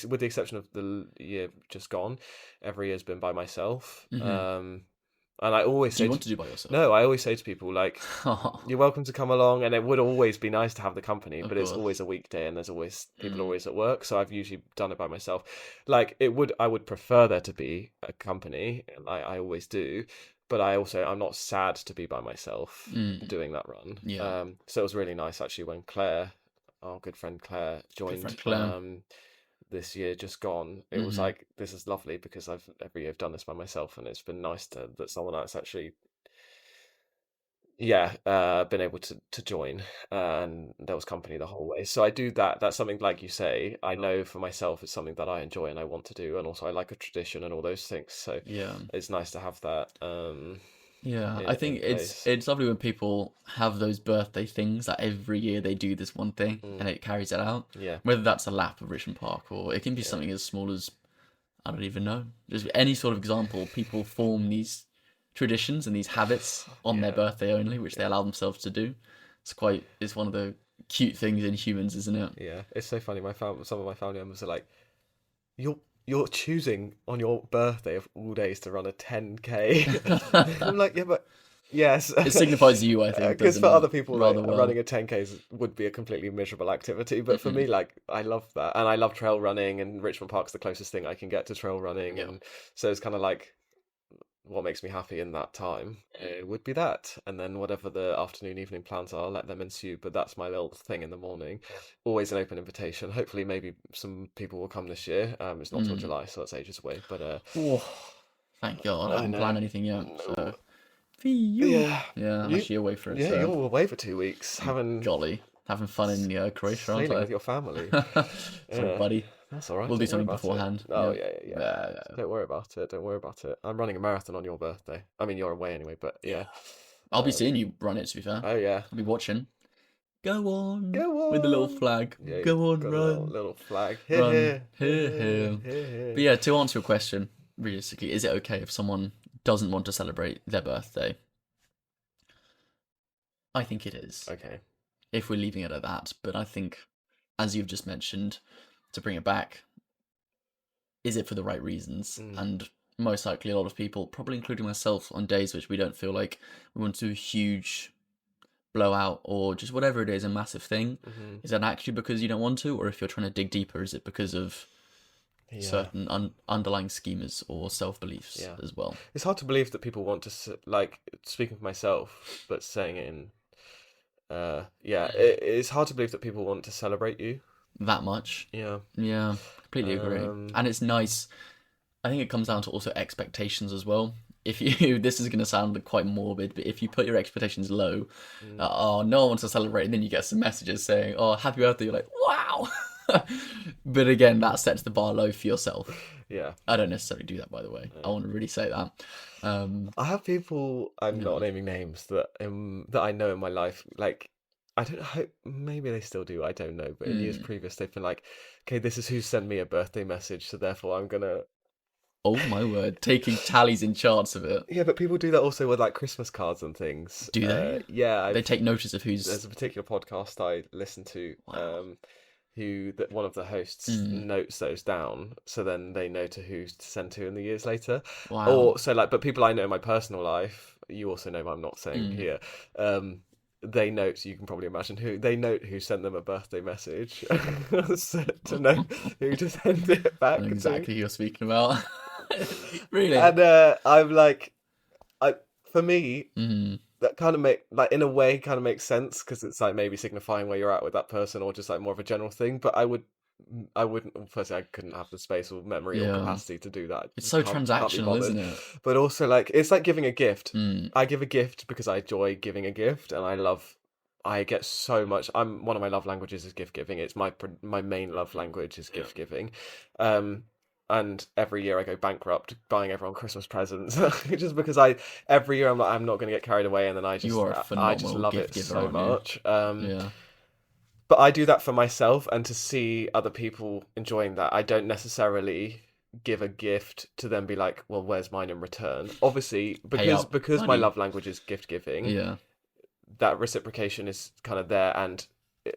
with the exception of the year just gone, every year's been by myself. hmm And I always Do you say want to to do by yourself? no, I always say to people, like, Oh, you're welcome to come along, and it would always be nice to have the company, of but it's course. always a weekday and there's always people are Mm, always at work, so I've usually done it by myself. Like, I would prefer there to be a company, like I always do, but I'm not sad to be by myself mm, doing that run. yeah, So it was really nice actually when Claire, our good friend Claire, good friend joined Claire. this year just gone. It was Hmm like, this is lovely, because I've every year I've done this by myself, and it's been nice that someone else actually, yeah, been able to join, and there was company the whole way. So I do that. That's something, like you say, I know for myself it's something that I enjoy and I want to do, and also I like a tradition and all those things. So Yeah. it's nice to have that Yeah, I in think it's place. it's lovely when people have those birthday things that every year they do this one thing Mm, and it carries it out. yeah, Whether that's a lap of Richmond Park or it can be yeah, something as small as I don't even know. Just any sort of example, people form these traditions and these habits on their yeah, birthday only, which they yeah, allow themselves to do. It's one of the cute things in humans, isn't it? yeah. It's so funny. Some of my family members are like, you're you're choosing on your birthday of all days to run a 10K. I'm like, yeah, but yes, It signifies you, I think, because doesn't for it? other people, like Rather well. running a 10K would be a completely miserable activity, but for Mm-mm. me, like, I love that, and I love trail running, and Richmond Park's the closest thing I can get to trail running, Yeah. and so it's kind of like what makes me happy in that time, would be that. And then whatever the afternoon, evening plans are, I'll let them ensue. But that's my little thing in the morning. Always an open invitation. Hopefully, maybe some people will come this year. It's not till Mm. July, so that's ages away. But Oh, thank God, I I haven't know. planned anything yet. No. So, for you. Yeah, Yeah, I'm you. actually away for it, Yeah, so you're away for 2 weeks, I'm having jolly. Having fun in Croatia, aren't sailing I? with your family. Sorry, Yeah, buddy. that's all right. We'll do Don't worry something about it. beforehand. Oh Yeah. yeah, yeah, yeah. Yeah. Don't worry about it. Don't worry about it. I'm running a marathon on your birthday. I mean, you're away anyway, but Yeah. yeah. I'll be seeing Um, you run it, to be fair. oh yeah. I'll be watching. Go on! Go With the little on. flag. Yeah, you've Go on, got a little run. little flag. Here, Run. here, here, Here, here, here. here, But here. yeah, to answer your question, realistically, is it okay if someone doesn't want to celebrate their birthday? I think it is, Okay. if we're leaving it at that. But I think, as you've just mentioned, to bring it back, is it for the right reasons? Mm, And most likely, a lot of people, probably including myself, on days which we don't feel like we want to do a huge blowout or just whatever it is, a massive thing, hmm. is that actually because you don't want to? Or if you're trying to dig deeper, is it because of Yeah, certain underlying schemas or self beliefs yeah. as well? It's hard to believe that people want to like, speaking for myself, but saying it in yeah, it's hard to believe that people want to celebrate you. That much. Yeah. Yeah, completely agree. Um. And it's nice. I think it comes down to also expectations as well. If you, this is going to sound quite morbid, but if you put your expectations low, Mm, oh, no one wants to celebrate, and then you get some messages saying, oh, happy birthday, you're like, wow! But again, that sets the bar low for yourself. Yeah. I don't necessarily do that, by the way. I want to really say that. I have people, I'm Yeah. not naming names, that I know in my life, like I don't know, maybe they still do, I don't know, but in years Mm. previous they've been like, okay, this is who sent me a birthday message, so therefore I'm gonna. Oh my word, taking tallies in charts of it. Yeah, but people do that also with like Christmas cards and things. Do they? Yeah, They I've take notice of there's who's. a particular podcast I listen to, Wow. who that one of the hosts Mm. notes those down, so then they know to who to send to in the years later. Wow. Or so like, but people I know in my personal life, you also know, I'm not saying Mm. here, um, they note. You can probably imagine who they note who sent them a birthday message so, to know who to send it I know back to. exactly who you're speaking about. Really? And I'm like, I for me Mm. that kind of make like in a way kind of makes sense because it's like maybe signifying where you're at with that person or just like more of a general thing. But I wouldn't. Well, firstly, I couldn't have the space or memory or Yeah. capacity to do that. It's Just so can't be transactional, bothered. isn't it? But also, like it's like giving a gift. Mm. I give a gift because I enjoy giving a gift, and I love. I get so much. I'm one of my love languages is gift giving. It's my main love language is Yeah. gift giving. Um, and every year I go bankrupt buying everyone Christmas presents just because I every year I'm like I'm not going to get carried away, and then You are a I just phenomenal love gift it giver, so aren't you? much. Yeah. But I do that for myself, and to see other people enjoying that, I don't necessarily give a gift to then be like, well, where's mine in return? Obviously, Pay because up because my money. love language is gift giving, Yeah. that reciprocation is kind of there, and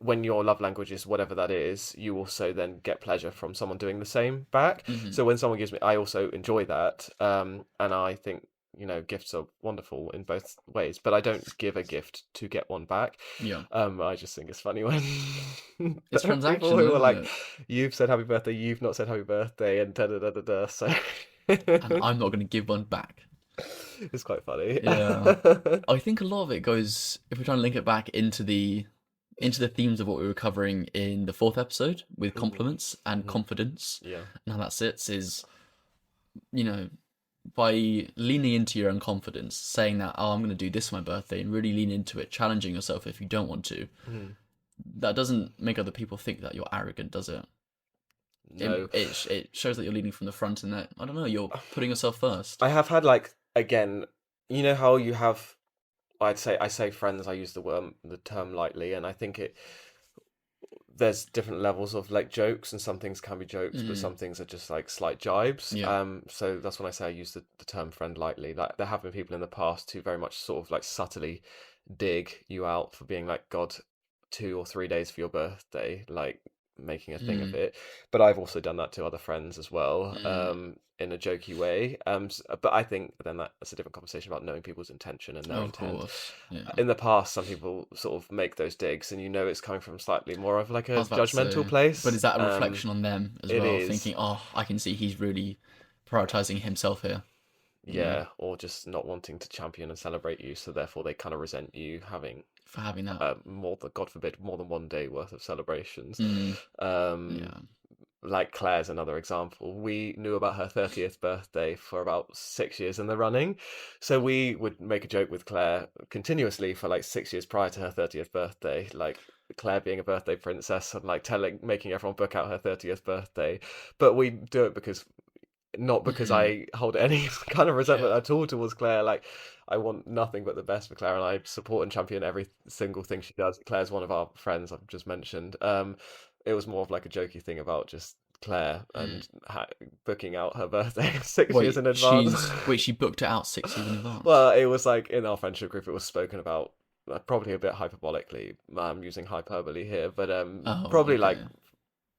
when your love language is whatever that is, you also then get pleasure from someone doing the same back. Hmm. So when someone gives me, I also enjoy that, and I think gifts are wonderful in both ways. But I don't give a gift to get one back. Yeah. I just think it's funny when It's there are people who transactional, are isn't like, it? "You've said happy birthday, you've not said happy birthday," and da da da da da. So And I'm not going to give one back. it's quite funny. Yeah. I think a lot of it goes, if we're trying to link it back into the themes of what we were covering in the fourth episode with Mhm, compliments and mhm. confidence Yeah. and how that sits is, you know, by leaning into your own confidence, saying that, oh, I'm going to do this for my birthday and really lean into it, challenging yourself if you don't want to, Mhm. that doesn't make other people think that you're arrogant, does it? No. It shows that you're leading from the front and that, I don't know, you're putting yourself first. I have had like again, you know how you have I say friends, I use the term lightly, and I think there's different levels of like jokes, and some things can be jokes, but Mm, some things are just like slight jibes. yeah. So that's when I say I use the term friend lightly. Like there have been people in the past who very much sort of like subtly dig you out for being like God 2 or 3 days for your birthday, like making a thing of Mm, it. But I've also done that to other friends as well, mm. in a jokey way. But I think then that's a different conversation about knowing people's intention and their Of intent. course. Yeah. In the past, some people sort of make those digs, and it's coming from slightly more of like I a was about to judgmental say, but place. is that a reflection on them as It well? is, Thinking, oh, I can see he's really prioritizing himself here, you know, yeah, or just not wanting to champion and celebrate you, so therefore they kind of resent you having for having that. more than, God forbid, more than one day worth of celebrations. Mm, Um, yeah. like Claire's another example. We knew about her 30th birthday for about 6 years in the running. So we would make a joke with Claire continuously for like 6 years prior to her 30th birthday, like Claire being a birthday princess and like making everyone book out her 30th birthday. But we do it not because Mm, I hold any kind of resentment yeah. at all towards Claire. Like, I want nothing but the best for Claire, and I support and champion every single thing she does. Claire's one of our friends I've just mentioned. It was more of like a jokey thing about just Claire Mm. and booking out her birthday 6 years in advance. She booked it out 6 years in advance. Well, it was like in our friendship group, it was spoken about probably a bit hyperbolically. I'm using hyperbole here, but Oh, probably like okay.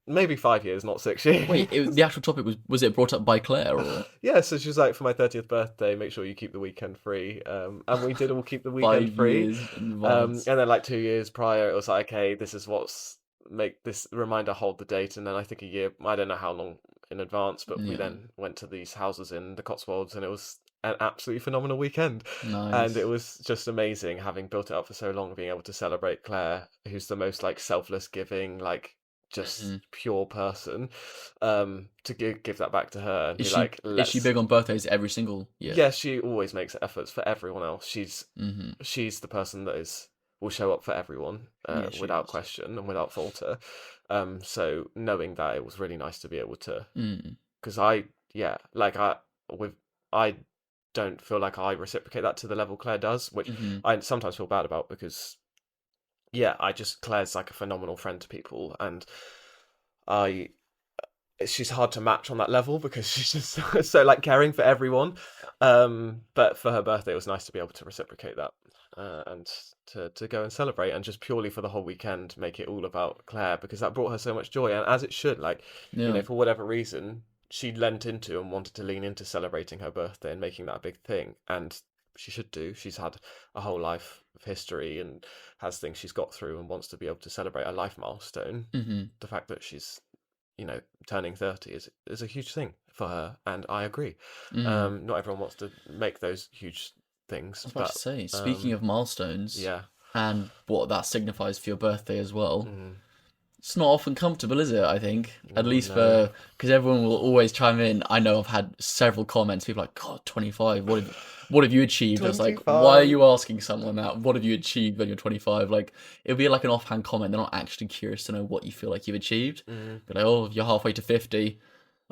maybe 5 years, not 6 years. The actual topic was it brought up by Claire or Yeah, so she was like, for my 30th birthday, make sure you keep the weekend free. And we did all keep the weekend five free. years in advance? And then like 2 years prior, it was like, okay, this is what's make this reminder hold the date. And then I think a year, I don't know how long in advance, but we Yeah, then went to these houses in the Cotswolds, and it was an absolutely phenomenal weekend. And it nice. was just amazing having built it up for so long, being able to celebrate Claire, who's the most like selfless, giving, like just Hmm. pure person, to give that back to her and be like, Is she let's. big on birthdays every single year? Yeah, she always makes efforts for everyone else. Hmm. She's the person that is. will show up for everyone, Yeah, she without is. question and without falter. So knowing that, it was really nice to be able to, Mm. because yeah, with I don't feel like I reciprocate that to the level Claire does, which Mm-hmm. I sometimes feel bad about because yeah, Claire's like a phenomenal friend to people, and I she's hard to match on that level because she's just so like caring for everyone. But for her birthday, it was nice to be able to reciprocate that, and to go and celebrate, and just purely for the whole weekend, make it all about Claire because that brought her so much joy, and as it should. Like, Yeah. for whatever reason, she lent into and wanted to lean into celebrating her birthday and making that a big thing, and she should do. She's had a whole life of history and has things she's got through and wants to be able to celebrate a life milestone. Mm-hmm. The fact that she's turning 30 is a huge thing for her, and I agree. Mm. Not everyone wants to make those huge I things, was about to but say, speaking of milestones yeah. and what that signifies for your birthday as well, Mm, it's not often comfortable, is it? I think, at oh least no. for because everyone will always chime in. I know I've had several comments. People are like, God, 25. What have you achieved? I was like, why are 25. you asking someone that? What have you achieved when you're 25? Like, it'll be like an offhand comment. They're not actually curious to know what you feel like you've achieved. Mm, Be like, oh, you're halfway to 50.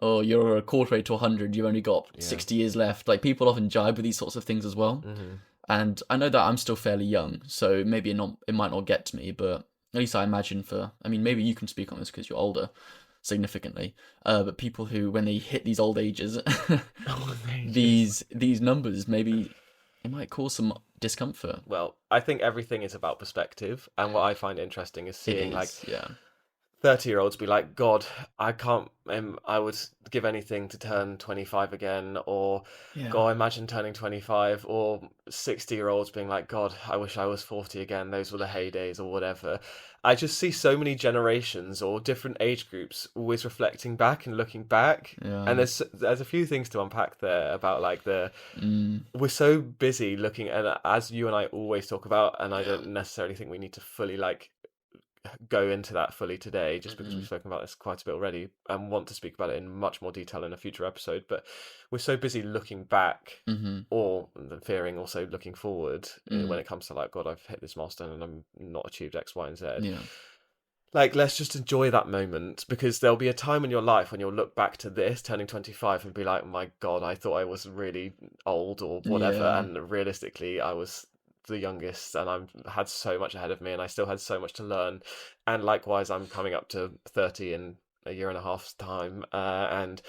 Oh, you're a quarter way to 100. You've only got yeah. 60 years left. Like, people often jibe with these sorts of things as well. Mm, And I know that I'm still fairly young, so maybe it might not get to me, but at least I imagine I mean, maybe you can speak on this because you're older significantly, but people who, when they hit these old ages, oh, ages. these numbers, maybe it might cause some discomfort. Well, I think everything is about perspective, and what I find interesting is It seeing like is, yeah. 30-year-olds be like, God, I can't, I would give anything to turn 25 again, or Yeah. God, imagine turning 25, or 60-year-olds being like, God, I wish I was 40 again, those were the heydays, or whatever. I just see so many generations or different age groups always reflecting back and looking back. And Yeah. there's a few things to unpack there about like Mm. we're so busy looking, and as you and I always talk about, and I Yeah. don't necessarily think we need to fully like go into that fully today, just because we've Hmm. spoken about this quite a bit already and want to speak about it in much more detail in a future episode. But we're so busy looking back, Hmm. or fearing also looking forward, when Mm. it comes to like, God, I've hit this milestone and I'm not achieved X, Y, and Z. Yeah. Like, let's just enjoy that moment, because there'll be a time in your life when you'll look back to this turning 25 and be like, my God, I thought I was really old or whatever. Yeah. And realistically, I was the youngest, and I had so much ahead of me, and I still had so much to learn. And likewise, I'm coming up to 30 in a year and a half's time. And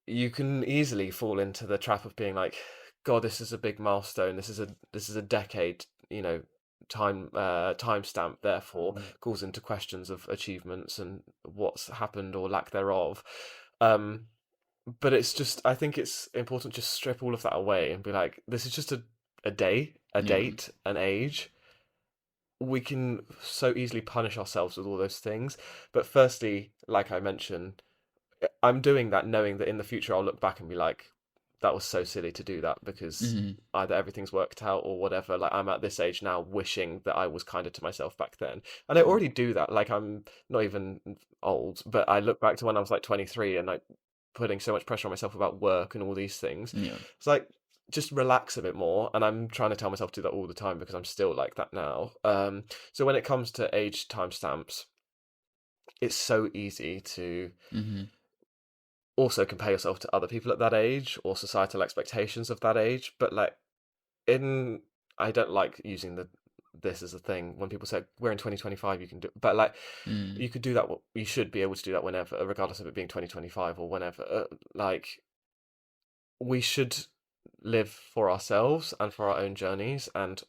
you can easily fall into the trap of being like, God, this is a big milestone. This is a decade, timestamp, therefore calls into questions of achievements and what's happened or lack thereof. Um, but it's just, I think it's important to just strip all of that away and be like, this is just a day, a Yeah. date, an age. We can so easily punish ourselves with all those things. But firstly, like I mentioned, I'm doing that knowing that in the future I'll look back and be like, that was so silly to do that, because Hmm. either everything's worked out or whatever. Like, I'm at this age now wishing that I was kinder to myself back then. And I already do that. Like, I'm not even old, but I look back to when I was like 23 and like putting so much pressure on myself about work and all these things. Yeah. It's like, just relax a bit more. And I'm trying to tell myself to do that all the time because I'm still like that now. So when it comes to age timestamps, it's so easy to Hmm. also compare yourself to other people at that age or societal expectations of that age. But like, in I don't like using this as a thing when people say we're in 2025, you can do, but like, Mm. you could do that, you should be able to do that whenever, regardless of it being 2025 or whenever. Like, we should live for ourselves and for our own journeys and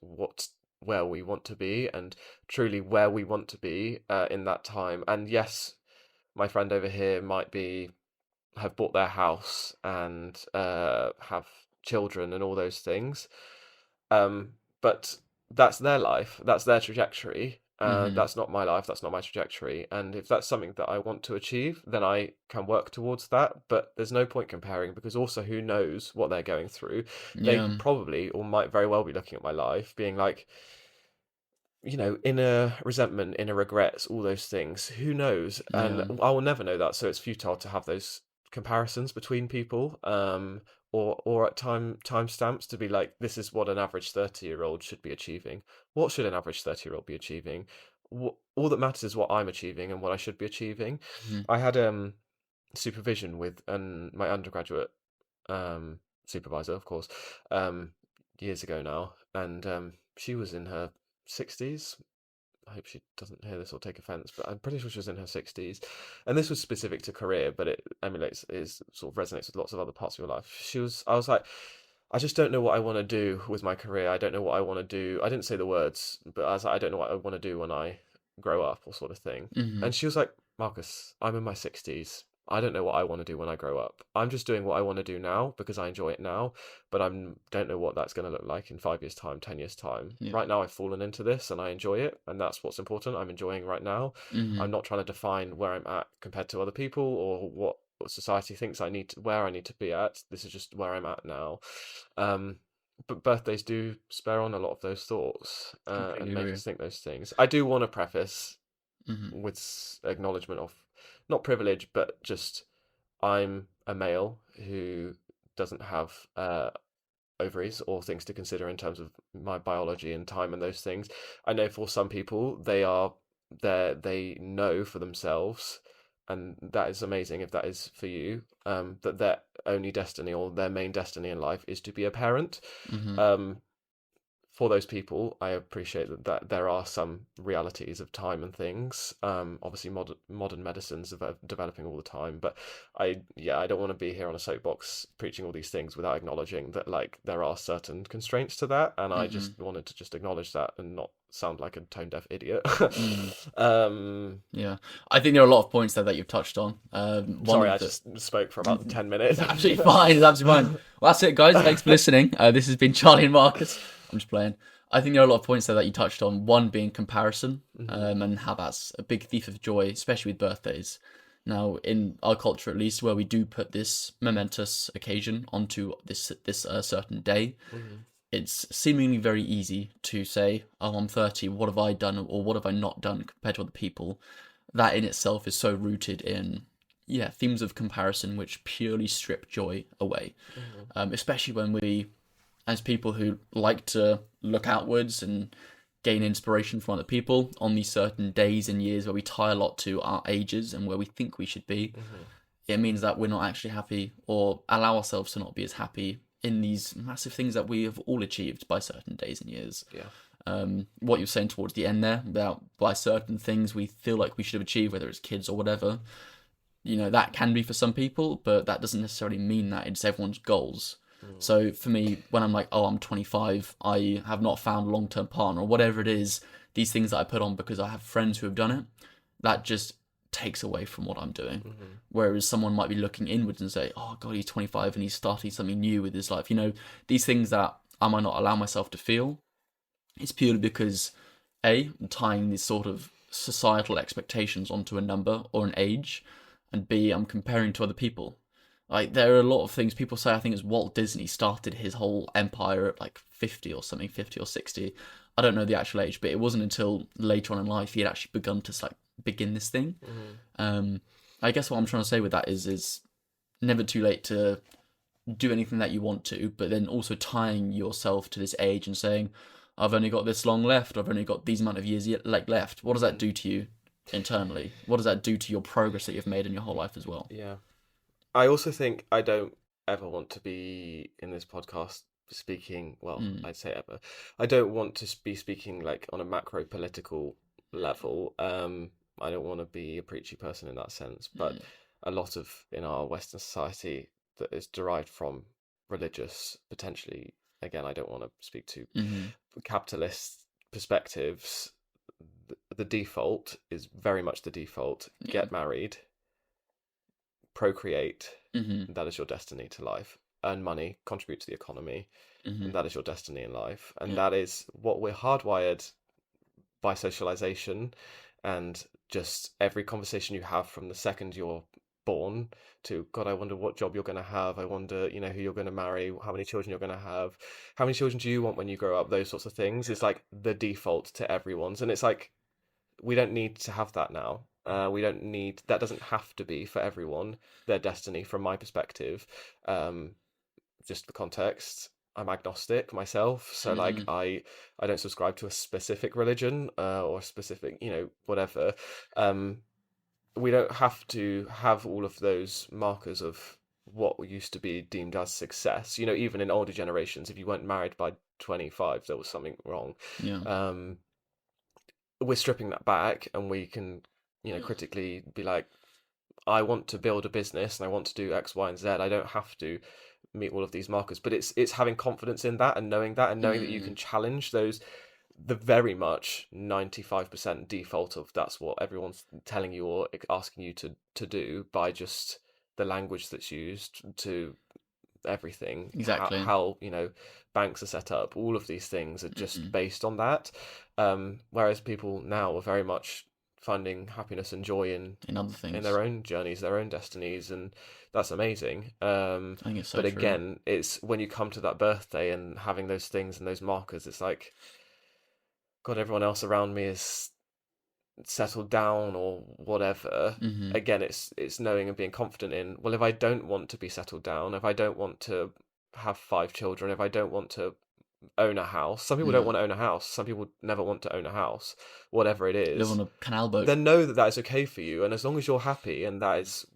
where we want to be, and truly where we want to be, in that time. And yes, my friend over here might be have bought their house and have children and all those things. But that's their life, that's their trajectory. Hmm. That's not my life, that's not my trajectory. And if that's something that I want to achieve, then I can work towards that. But there's no point comparing, because also who knows what they're going through. They Yeah. probably or might very well be looking at my life, being like, inner resentment, inner regrets, all those things. Who knows? And Yeah. I will never know that, so it's futile to have those comparisons between people. or at timestamps to be like, this is what an average 30-year-old should be achieving. What should an average 30-year-old be achieving? All that matters is what I'm achieving and what I should be achieving. Mhm. I had supervision with my undergraduate supervisor, of course, um, years ago now, and she was in her 60s. I hope she doesn't hear this or take offense, but I'm pretty sure she was in her 60s. And this was specific to career, but it emulates, is sort of resonates with lots of other parts of your life. I was like, I just don't know what I want to do with my career. I don't know what I want to do. I didn't say the words, but I was like, I don't know what I want to do when I grow up, or sort of thing. Mhm. And she was like, Marcus, I'm in my 60s. I don't know what I want to do when I grow up. I'm just doing what I want to do now because I enjoy it now, but I don't know what that's going to look like in 5 years' time, 10 years' time. Yeah. Right now, I've fallen into this and I enjoy it, and that's what's important. I'm enjoying right now. I'm Mhm. not trying to define where I'm at compared to other people or what society thinks where I need to be at. This is just where I'm at now. Um, but birthdays do spur on a lot of those thoughts Completely and make agree. us think those things. I do want to preface Mhm. with acknowledgement of not privilege, but just I'm a male who doesn't have ovaries or things to consider in terms of my biology and time and those things. I know for some people they know for themselves, and that is amazing if that is for you. That their only destiny or their main destiny in life is to be a parent. Mhm. Um, for those people, I appreciate that there are some realities of time and things. Obviously, modern medicines are developing all the time, but I don't want to be here on a soapbox preaching all these things without acknowledging that like there are certain constraints to that, and I Mhm. just wanted to just acknowledge that and not sound like a tone deaf idiot. Mhm. um, Yeah, I think there are a lot of points there that you've touched on. One Sorry, of I the just spoke for about it's 10 minutes. absolutely fine. It's absolutely fine. Well, that's it, guys. Thanks for listening. This has been Charlie and Marcus. I'm just playing. I think there are a lot of points there that you touched on. One being comparison, Mhm, and how that's a big thief of joy, especially with birthdays. Now, in our culture, at least, where we do put this momentous occasion onto this certain day, mhm, it's seemingly very easy to say, "Oh, I'm 30. What have I done, or what have I not done compared to other people?" That in itself is so rooted in, yeah, themes of comparison which purely strip joy away. mhm, Especially when we, as people who like to look outwards and gain inspiration from other people on these certain days and years where we tie a lot to our ages and where we think we should be, mhm. it means that we're not actually happy or allow ourselves to not be as happy in these massive things that we have all achieved by certain days and years. Yeah. What you're saying towards the end there about by certain things we feel like we should have achieved, whether it's kids or whatever, that can be for some people, but that doesn't necessarily mean that it's everyone's goals. Mm, So for me, when I'm like, oh, I'm 25, I have not found a long term partner or whatever it is, these things that I put on because I have friends who have done it, that just takes away from what I'm doing. mhm, Whereas someone might be looking inwards and say, oh, God, he's 25 and he's starting something new with his life. These things that I might not allow myself to feel, it's purely because, A, I'm tying these sort of societal expectations onto a number or an age, and B, I'm comparing to other people. Like, there are a lot of things people say. I think it's Walt Disney started his whole empire at like 50 or something, 50 or 60. I don't know the actual age, but it wasn't until later on in life he had actually begun to like begin this thing. mhm, Um, I guess what I'm trying to say with that is never too late to do anything that you want to, but then also tying yourself to this age and saying, I've only got this long left, I've only got these amount of years like left. What does that mhm. do to you internally? What does that do to your progress that you've made in your whole life as well? Yeah. I also think I don't ever want to be in this podcast speaking, well, Mm, I'd say ever. I don't want to be speaking like on a macro political level. I don't want to be a preachy person in that sense, but mm, a lot of in our Western society that is derived from religious, potentially, again, I don't want to speak to mm, capitalist perspectives. The default is very much the default. yeah, Get married, procreate, mm, and that is your destiny to life. Earn money, contribute to the economy, and that is your destiny in life. And yeah, that is what we're hardwired by socialization and just every conversation you have from the second you're born to God, I wonder what job you're going to have. I wonder, who you're going to marry, how many children you're going to have, how many children do you want when you grow up, those sorts of things. It's like the default to everyone's. And it's like, we don't need to have that now. We don't need that. Doesn't have to be for everyone their destiny, from my perspective. Um, just the context, I'm agnostic myself, so like Hmm. I don't subscribe to a specific religion or a specific, whatever. Um, we don't have to have all of those markers of what used to be deemed as success. Even in older generations, if you weren't married by 25, there was something wrong. Yeah. Um, we're stripping that back, and we can, critically be like, I want to build a business and I want to do X, Y, and Z. I don't have to meet all of these markers, but it's having confidence in that and knowing that you Mm, can challenge those, the very much 95% default of that's what everyone's telling you or asking you to do, by just the language that's used to everything, exactly. how banks are set up, all of these things are just Mm, based on that. Whereas people now are very much finding happiness and joy in other in things. their own journeys, their own destinies, and that's amazing. I think it's so But true. again, it's when you come to that birthday and having those things and those markers, it's like, God, everyone else around me is settled down or whatever. Hmm. Again, it's knowing and being confident in, well, if I don't want to be settled down, if I don't want to have 5 children, if I don't want to own a house, some people don't Yeah. want to own a house, some people never want to own a house, whatever it Live on is, a canal boat. then know that that is okay for you. And as long as you're happy and that is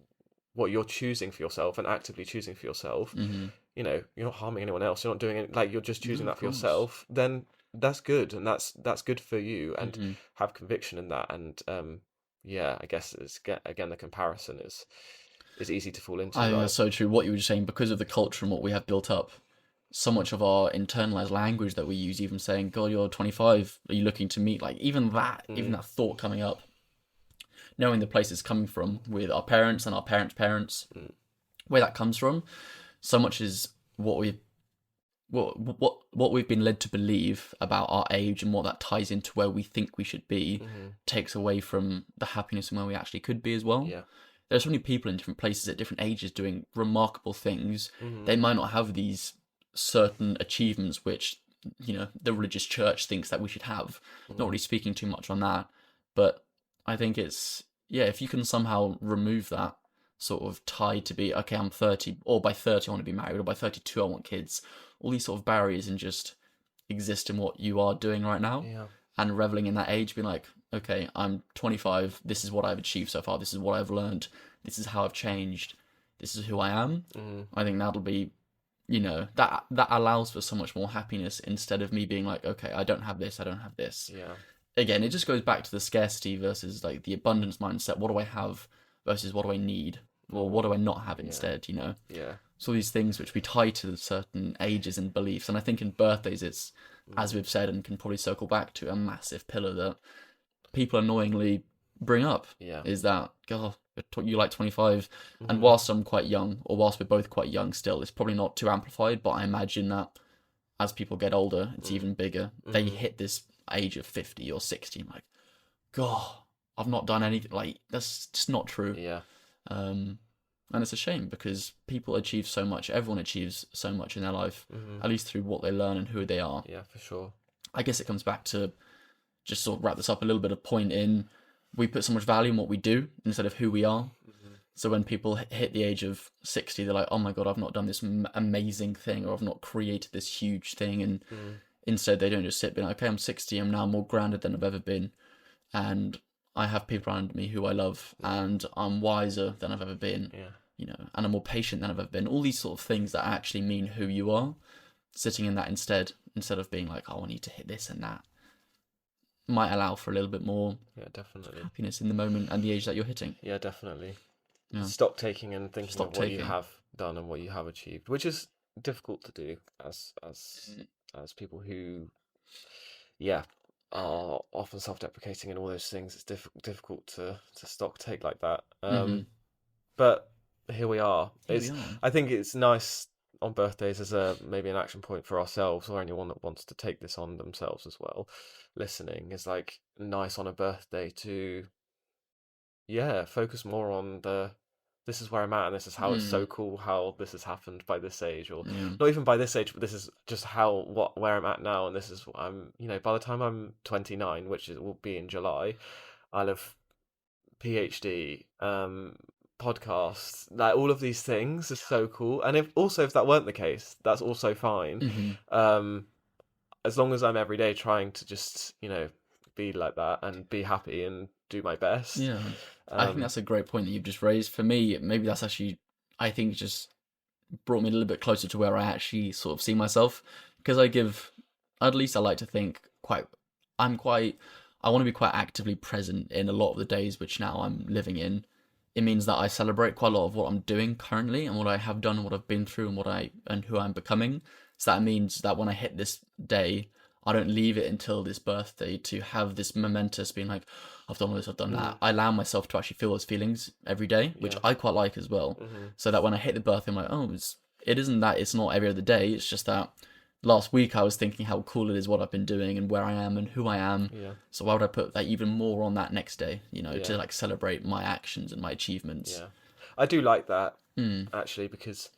what you're choosing for yourself and actively choosing for yourself, Hmm. you're not harming anyone else. You're not doing it, like, you're just No, choosing of that for course. yourself. Then that's good, and that's good for you. And Hmm. have conviction in that. And yeah, I guess it's again, the comparison is easy to fall into, I think right? that's so true. What you were just saying, because of the culture and what we have built up, so much of our internalized language that we use, even saying, "God, you're 25. Are you looking to meet?" Like even Mm, that thought coming up, knowing the place it's coming from with our parents and our parents' parents, mm, where that comes from. So much is what we what we've been led to believe about our age and what that ties into where we think we should be mm, takes away from the happiness and where we actually could be as well. yeah. There are so many people in different places at different ages doing remarkable things. Mm, They might not have these certain achievements which the religious church thinks that we should have. Not mm, really speaking too much on that, but I think it's, yeah, if you can somehow remove that sort of tie to be, okay, I'm 30, or by 30 I want to be married, or by 32 I want kids, all these sort of barriers, and just exist in what you are doing right now, yeah. and reveling in that age, being like, okay, I'm 25, this is what I've achieved so far, this is what I've learned, this is how I've changed, this is who I am. Mm, I think that'll be, that allows for so much more happiness, instead of me being like, okay, I don't have this, I don't have this. yeah. Again, it just goes back to the scarcity versus like the abundance mindset. What do I have versus what do I need? Or what More. do I not have Yeah. instead? Yeah. So these things which we tie to certain ages and beliefs. And I think in birthdays, it's, as Mm, we've said and can probably circle back to, a massive pillar that people annoyingly bring up, yeah. is that, oh, you like 25. And Mm, whilst I'm quite young, or whilst we're both quite young still, it's probably not too amplified, but I imagine that as people get older, it's mm, even bigger. They mm, hit this age of 50 or 60, and like, God, I've not done anything. Like, that's just not true. yeah. Um, and it's a shame, because people achieve so much. Everyone achieves so much in their life, Mm, at least through what they learn and who they are. yeah, for sure. I guess it comes back to, just sort of wrap this up a little bit of point in, we put so much value in what we do instead of who we are. Mm, So when people hit the age of 60, they're like, oh my God, I've not done this amazing thing, or I've not created this huge thing. And mm, instead, they don't just sit being like, okay, I'm 60, I'm now more grounded than I've ever been. And I have people around me who I love, mm, and I'm wiser than I've ever been, yeah. and I'm more patient than I've ever been. All these sort of things that actually mean who you are, sitting in that instead of being like, oh, I need to hit this and that, might allow for a little bit more Yeah, definitely. happiness in the moment and the age that you're hitting. Yeah, definitely. Yeah. Stock taking and thinking Stock of what you taking. have done and what you have achieved, which is difficult to do Mm. as people who, yeah, are often self-deprecating and all those things. It's difficult to stock take like that. Mm-hmm. But here we are. Here we are. I think it's nice on birthdays as a maybe an action point for ourselves or anyone that wants to take this on themselves as well. Listening is like nice on a birthday to, yeah, focus more on the, this is where I'm at and this is how it's Mm. so cool how this has happened by this age, or Yeah. not even by this age, but this is just how what where I'm at now, and this is what I'm, by the time I'm 29, which will be in July, I'll have PhD, podcast, like all of these things are so cool. And if that weren't the case, that's also fine. Hmm. Um, as long as I'm every day trying to just, be like that and be happy and do my best. Yeah, I think Um, that's a great point that you've just raised. For me, maybe that's actually, I think, just brought me a little bit closer to where I actually sort of see myself, because at least I like to think I'm quite, I want to be quite actively present in a lot of the days which now I'm living in. It means that I celebrate quite a lot of what I'm doing currently and what I have done, what I've been through, and who I'm becoming. So that means that when I hit this day, I don't leave it until this birthday to have this momentous being like, I've done all this, I've done that. mm, I allow myself to actually feel those feelings every day, which yeah. I quite like as well. Hmm. So that when I hit the birthday, I'm like, it isn't that it's not every other day. It's just that last week I was thinking how cool it is what I've been doing and where I am and who I am. Yeah. So why would I put that even more on that next day, Yeah. to like celebrate my actions and my achievements? Yeah. I do like that Mm, actually because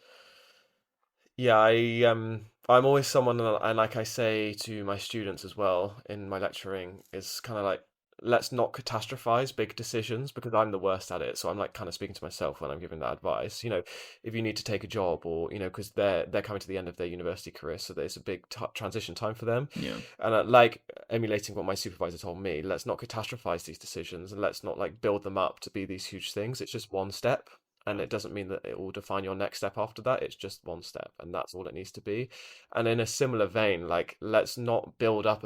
yeah, I'm always someone, and like I say to my students as well in my lecturing, is kind of like, let's not catastrophize big decisions because I'm the worst at it. So I'm like kind of speaking to myself when I'm giving that advice. If you need to take a job, or because they're coming to the end of their university career, so there's a big transition time for them, yeah. and like emulating what my supervisor told me, let's not catastrophize these decisions and let's not like build them up to be these huge things. It's just one step. And it doesn't mean that it will define your next step after that. It's just one step, and that's all it needs to be. And in a similar vein, like, let's not build up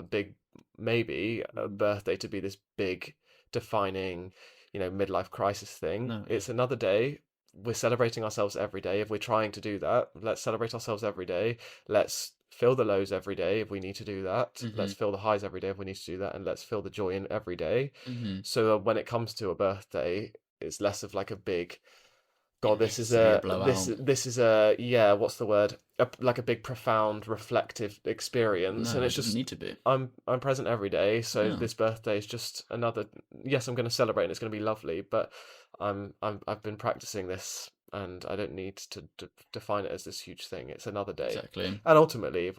maybe a birthday to be this big, defining, midlife crisis thing. No. It's another day. We're celebrating ourselves every day. If we're trying to do that, let's celebrate ourselves every day. Let's feel the lows every day if we need to do that. Mhm. Let's feel the highs every day if we need to do that. And let's feel the joy in every day. Mhm. So that when it comes to a birthday, it's less of like a big, It God, this needs is to be a a this blowout. this is a yeah, what's the word? Like a big, profound, reflective experience, No, and it it's doesn't just need to be. I'm present every day, so Yeah. this birthday is just another. Yes, I'm going to celebrate, and it's going to be lovely, but I've been practicing this, and I don't need to define it as this huge thing. It's another day, Exactly. and ultimately,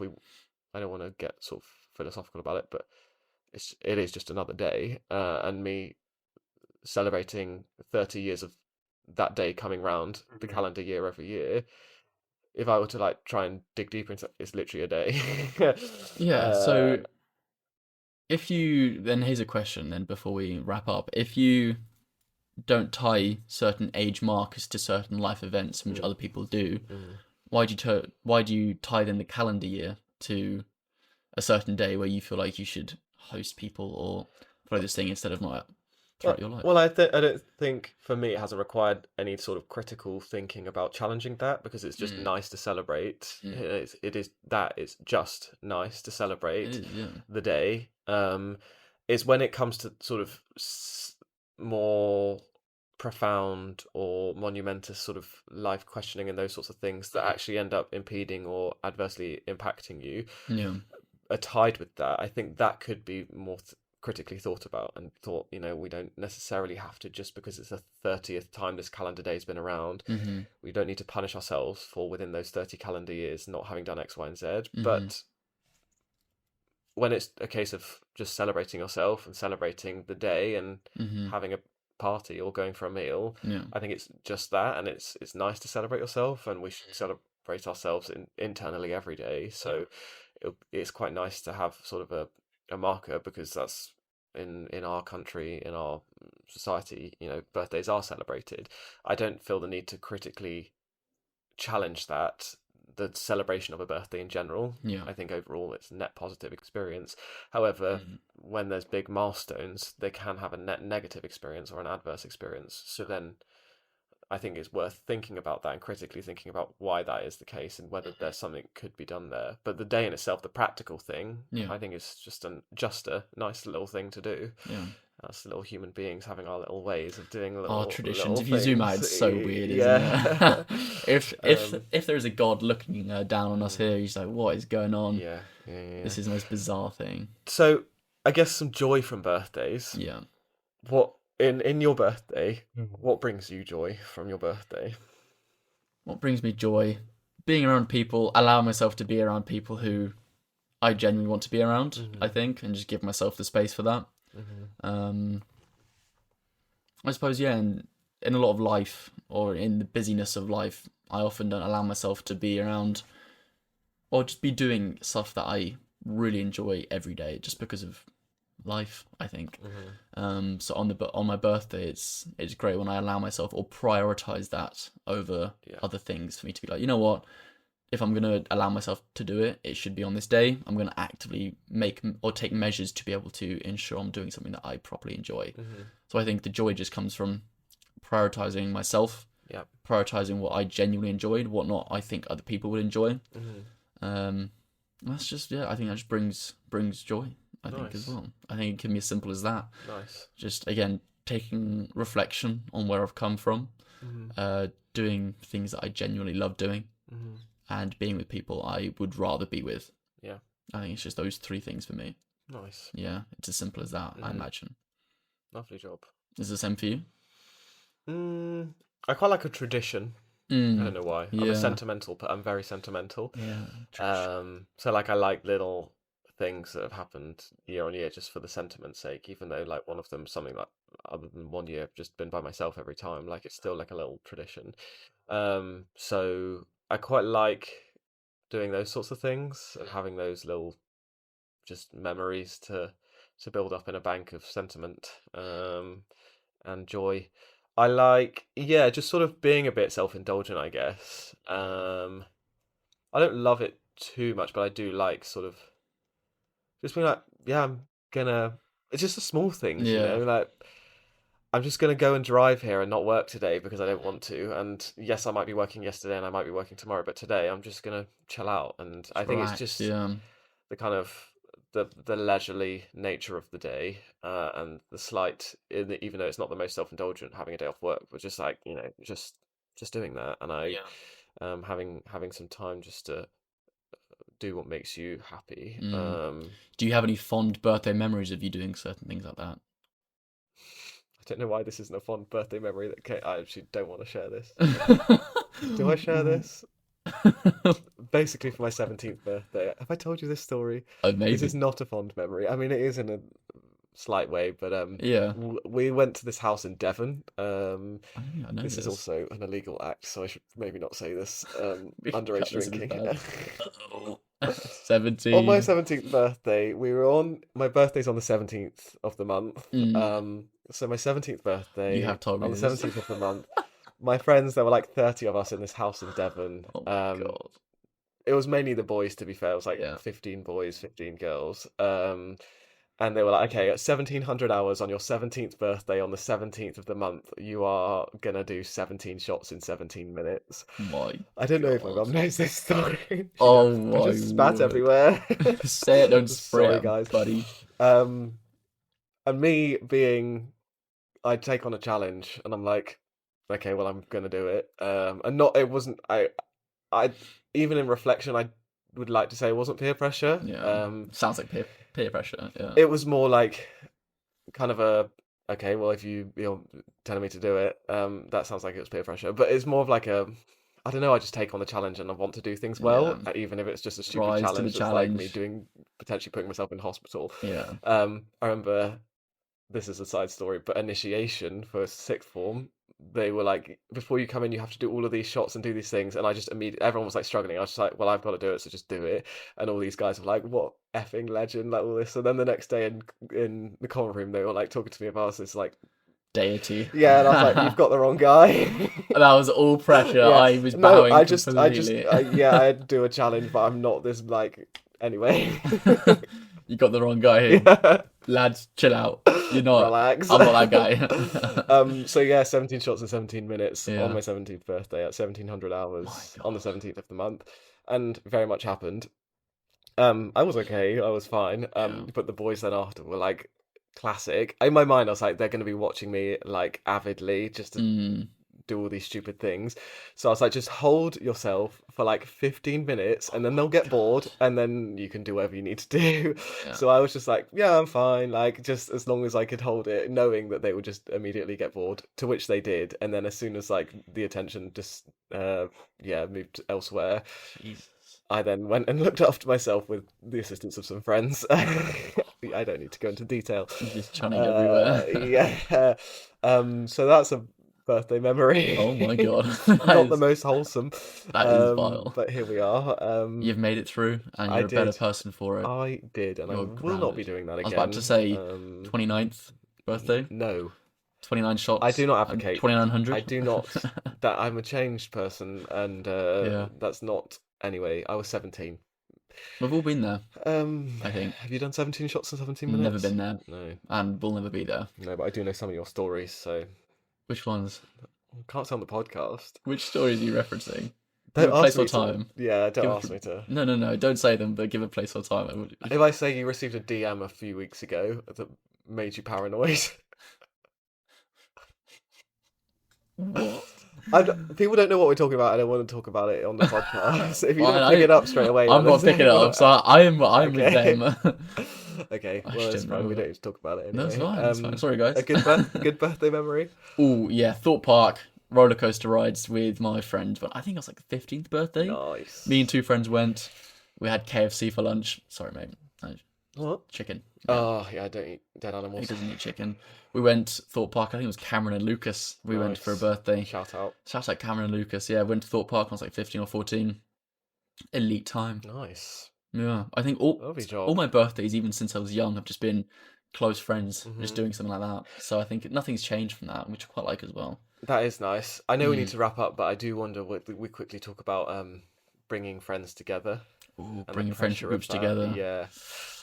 I don't want to get sort of philosophical about it, but it is just another day, and me celebrating 30 years of that day coming round the calendar year every year. If I were to like try and dig deeper into it, it's literally a day. Yeah. uh, So if you then here's a question then before we wrap up. If you don't tie certain age markers to certain life events, which mm, other people do, mm. why do you tie then the calendar year to a certain day where you feel like you should host people or follow this thing instead of not throughout your life? Well, I don't think for me it hasn't required any sort of critical thinking about challenging that because it's just Mm, nice to celebrate. mm. It's just nice to It celebrate is, yeah. the day. It's when it comes to sort of more profound or monumentous sort of life questioning and those sorts of things that actually end up impeding or adversely impacting you Yeah. are tied with that. I think that could be more critically thought about and thought, we don't necessarily have to, just because it's the 30th time this calendar day has been around, Mm-hmm. we don't need to punish ourselves for within those 30 calendar years not having done X, Y, and Z. Mm-hmm. But when it's a case of just celebrating yourself and celebrating the day and Mm-hmm. having a party or going for a meal, Yeah. I think it's just that, and it's nice to celebrate yourself, and we should celebrate ourselves internally every day. So it's quite nice to have sort of a marker, because that's in our country, in our society, birthdays are celebrated. I don't feel the need to critically challenge that, the celebration of a birthday in general. Yeah. I think overall it's a net positive experience. However, Mm-hmm. when there's big milestones, they can have a net negative experience or an adverse experience. So then I think it's worth thinking about that and critically thinking about why that is the case and whether there's something that could be done there. But the day in itself, the practical thing, Yeah. I think is just a nice little thing to do. Yeah. Us little human beings having our little ways of doing Our little traditions. If you zoom out, things. it's so weird, isn't it? Yeah. if if um, if there is a god looking down on us mm, here, he's like, "What is going on? yeah. This is the most bizarre thing." So I guess some joy from birthdays. Yeah. What in your birthday? What brings you joy from your birthday? What brings me joy? Being around people, allow myself to be around people who I genuinely want to be around. I Hmm. think, and just give myself the space for that. Hmm. Um, I suppose, yeah, in a lot of life or in the busyness of life, I often don't allow myself to be around or just be doing stuff that I really enjoy every day, just because of life, I think. So on my birthday, it's great when I allow myself or prioritize that over Yeah. other things, for me to be like, you know what, if I'm gonna allow myself to do it, it should be on this day. I'm gonna actively make or take measures to be able to ensure I'm doing something that I properly enjoy. So I think the joy just comes from prioritizing myself, Yeah. prioritizing what I genuinely enjoyed, what not I think other people would enjoy. Mm-hmm. That's just, yeah, I think that just brings joy, I think, as Nice. well. I think it can be as simple as that. Nice. Just, again, taking reflection on where I've come from, doing things that I genuinely love doing, and being with people I would rather be with. Yeah. I think it's just those three things for me. Nice. Yeah, it's as simple as that, I imagine. Lovely job. Is the same for you? I quite like a tradition. I don't know why. I'm a Yeah. sentimental, but I'm very sentimental. Yeah. So like I like little things that have happened year on year just for the sentiment's sake, even though like one of them something like other than 1 year I've just been by myself every time. Like it's still like a little tradition. So I quite like doing those sorts of things and having those little just memories to build up in a bank of sentiment and joy. I like, yeah, just sort of being a bit self-indulgent, I guess. I don't love it too much, but I do like sort of just being like, yeah, I'm gonna. It's just the small things, Yeah. like I'm just gonna go and drive here and not work today because I don't want to. And yes, I might be working yesterday and I might be working tomorrow, but today I'm just gonna chill out. And I Just think it's relax, just yeah. the kind of the leisurely nature of the day, and the slight, even though it's not the most self-indulgent, having a day off work, but just like just doing that, and I having some time just to do what makes you happy. Do you have any fond birthday memories of you doing certain things like that? I don't know why this isn't a fond birthday memory that I actually don't want to share this. Do I share this? Basically, for my 17th birthday. Have I told you this story? Oh, This is maybe. not a fond memory. I mean, it is in a slight way, but Yeah. we went to this house in Devon. I don't think I know This is this. also an illegal act, so I should maybe not say this. We can Underage cut this if it's drinking. bad. Oh. On my 17. 17th birthday, my birthday's on the 17th of the month. So my 17th You birthday have told on me the this. 17th of the month, my friends, there were like 30 of us in this house in Devon. Oh my God. It was mainly the boys, to be fair. It was like Yeah. 15 boys, 15 girls. And they were like, okay, at 1700 hours on your 17th birthday on the 17th of the month, you are gonna do 17 shots in 17 minutes. My I don't know if my God. mum knows this story. She Oh does. I my just spat word. everywhere. Say it, don't spray Sorry, it, guys. buddy. Um, and me being, I take on a challenge, and I'm like, okay, well, I'm gonna do it. And not, it wasn't. I even in reflection, I would like to say it wasn't peer pressure. Yeah. Sounds like peer pressure. Yeah. It was more like kind of a, okay, well, if you're telling me to do it, that sounds like it was peer pressure. But it's more of like a, I don't know. I just take on the challenge and I want to do things Yeah. well, even if it's just a stupid Rise to the challenge that's like me challenge. doing potentially putting myself in hospital. Yeah. I remember, this is a side story, but initiation for sixth form, they were like, before you come in, you have to do all of these shots and do these things. And I just immediately, everyone was like struggling. I was just like, well, I've got to do it, so just do it. And all these guys were like, what effing legend, like all this. And then the next day in the common room, they were like talking to me about this, like, Deity. yeah, and I was like, you've got the wrong guy. That was all pressure. Yeah, I was no, bowing completely. yeah, I'd do a challenge, but I'm not this like, anyway. You got the wrong guy here. Yeah. Lads, chill out. You're not. Relax. I'm not that guy. So yeah, 17 shots in 17 minutes Yeah. on my 17th birthday at 1700 hours My on the God. 17th of the month, and very much happened. I was okay, I was fine. Yeah. But the boys then after were like, classic. In my mind, I was like, they're going to be watching me like avidly just to do all these stupid things. So I was like, just hold yourself for like 15 minutes and then they'll get bored and then you can do whatever you need to do. Yeah. So I was just like, yeah, I'm fine. Like, just as long as I could hold it, knowing that they would just immediately get bored, to which they did. And then as soon as like the attention just, moved elsewhere, Jesus. I then went and looked after myself with the assistance of some friends. I don't need to go into detail. You're just chunning everywhere. Yeah. So birthday memory. Oh my god, Not the most wholesome, that is vile. but here we are. You've made it through, and I you're a better did, person for it. I did, and I You're will not be grounded. doing that I was about to again. say 29th birthday, No, 29 I do shots, not and advocate. I 2900. do not. That I'm a changed person, and Yeah, that's not. Anyway, I was 17. we've all been there. Um, I think have you done 17 shots in 17 never minutes? been there, No, and we'll never be there. no, but I do know some of your stories, so Which ones? I can't say on the podcast. Which stories are you referencing? Give Don't a ask place or me to. time. Yeah, don't Give ask me to. no, no, no. Don't say them, but give a place or time. If I say you received a DM a few weeks ago that made you paranoid, What? people don't know what we're talking about. I don't want to talk about it on the podcast. If you don't pick Fine, it up straight away, I'm then not picking it up, so I'm with okay. them. Okay, I well, just it's didn't fine. We know. don't need to talk about it No, it's anyway. fine. It's fine. Sorry, A guys. good birthday memory. Oh yeah, Thought Park roller coaster rides with my friend. But I think it was like the 15th birthday. Nice. Me and two friends went. We had KFC for lunch. Sorry, mate. No, What? chicken. Yeah, Oh, yeah, I don't eat dead he animals. doesn't eat chicken. We went Thought Park. I think it was Cameron and Lucas. We went for a Nice. birthday. Shout out. Shout out Cameron and Lucas. Yeah, went to Thought Park. I was like 15 or 14. Elite time. Nice. Yeah, I think all Lovely all job. my birthdays, even since I was young, have just been close friends, just Hmm. doing something like that. So I think nothing's changed from that, which I quite like as well. That is nice. I know we need Mm. to wrap up, but I do wonder what we quickly talk about bringing friends together Ooh, and the bringing friendship pressure of groups that. together. Yeah.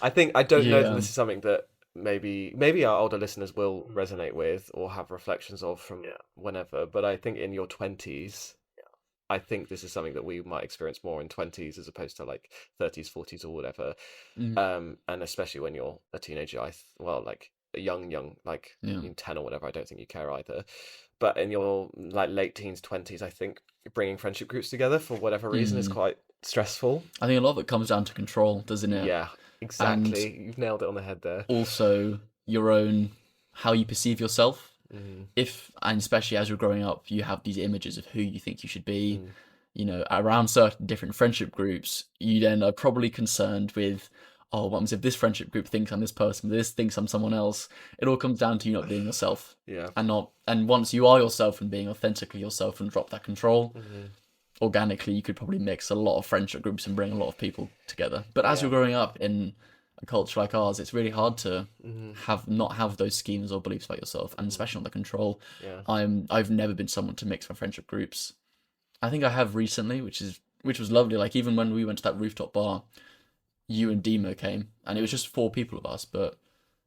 I don't know that Yeah. this is something that maybe our older listeners will resonate with or have reflections of from whenever, but I think in your 20s, I think this is something that we might experience more in 20s as opposed to like 30s, 40s or whatever. Mm, And especially when you're a teenager, well, like a young, like yeah. in 10 or whatever, I don't think you care either. But in your like late teens, 20s, I think bringing friendship groups together for whatever reason is Mm. quite stressful. I think a lot of it comes down to control, doesn't it? Yeah, And exactly. You've nailed it on the head there. also your own how you perceive yourself. Mm, If and especially as you're growing up, you have these images of who you think you should be. mm, You know, around certain different friendship groups, you then are probably concerned with, oh, what happens if this friendship group thinks I'm this person, this thinks I'm someone else? It all comes down to you not being yourself, yeah. and once you are yourself and being authentically yourself and drop that control, Hmm. organically you could probably mix a lot of friendship groups and bring a lot of people together. But as Yeah. you're growing up in a culture like ours, it's really hard to Hmm. not have those schemes or beliefs about yourself, and especially on the control. Yeah. I've never been someone to mix my friendship groups. I think I have recently, which was lovely. Like even when we went to that rooftop bar, you and Demo came, and it was just four people of us, but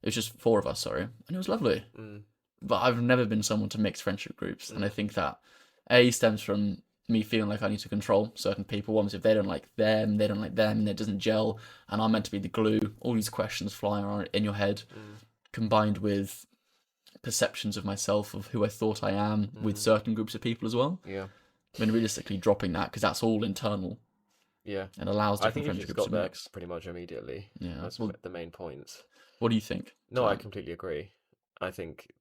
it was just four of us, sorry, and it was lovely. Mm, But I've never been someone to mix friendship groups, and I mm, think that A stems from me feeling like I need to control certain people. Once if they don't like them, they don't like them, and it doesn't gel, and I'm meant to be the glue. All these questions flying around in your head, mm, combined with perceptions of myself of who I thought I am with mm. certain groups of people as well. Yeah. I mean, realistically, dropping that because that's all internal Yeah. and allows I different think you friendship just groups got to there mix. pretty much immediately. Yeah. That's Well, the main points. what do you think? No, I completely agree. I think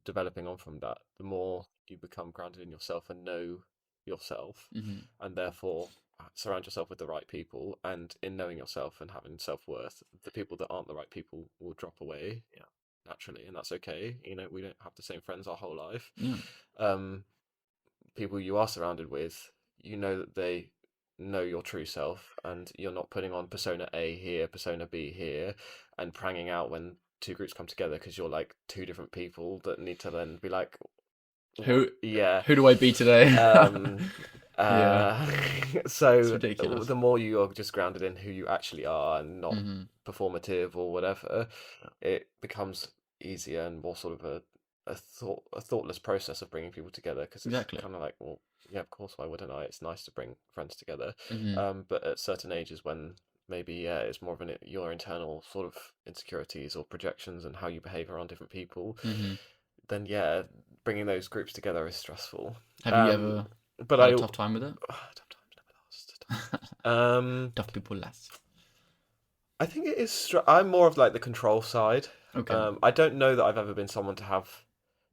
developing on from that, the more you become grounded in yourself and know yourself, Mhm. and therefore surround yourself with the right people, and in knowing yourself and having self-worth, the people that aren't the right people will drop away. Yeah. Naturally, and that's okay. You know, we don't have the same friends our whole life. Yeah. Um, people you are surrounded with, you know that they know your true self and you're not putting on persona A here, persona B here, and pranging out when two groups come together because you're like two different people that need to then be like, Who yeah. who do I be today? Um, Yeah. uh, It's so ridiculous. the more you are just grounded in who you actually are and not Mhm. performative or whatever, it becomes easier and more sort of a thoughtless process of bringing people together because it's Exactly. kind of like, well, yeah, of course, why wouldn't I? It's nice to bring friends together. Mhm. But at certain ages when maybe it's more of your internal sort of insecurities or projections and how you behave around different people, Mhm. then yeah, bringing those groups together is stressful. Have you Um, ever but had I a tough time with it? tough times never last. Tough people last. I think it is. I'm more of like the control side. Okay. I don't know that I've ever been someone to have.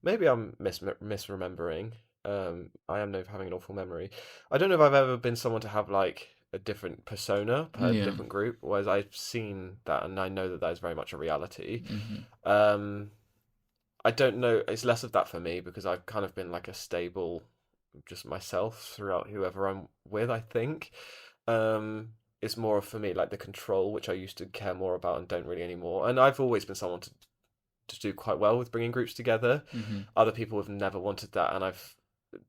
Maybe I'm misremembering. I am known for having an awful memory. I don't know if I've ever been someone to have like a different persona per Yeah. different group, whereas I've seen that and I know that that is very much a reality. Mhm. Um, I don't know. It's less of that for me because I've kind of been like a stable, just myself throughout whoever I'm with. I think it's more for me like the control, which I used to care more about and don't really anymore. And I've always been someone to do quite well with bringing groups together. Mm-hmm. Other people have never wanted that, and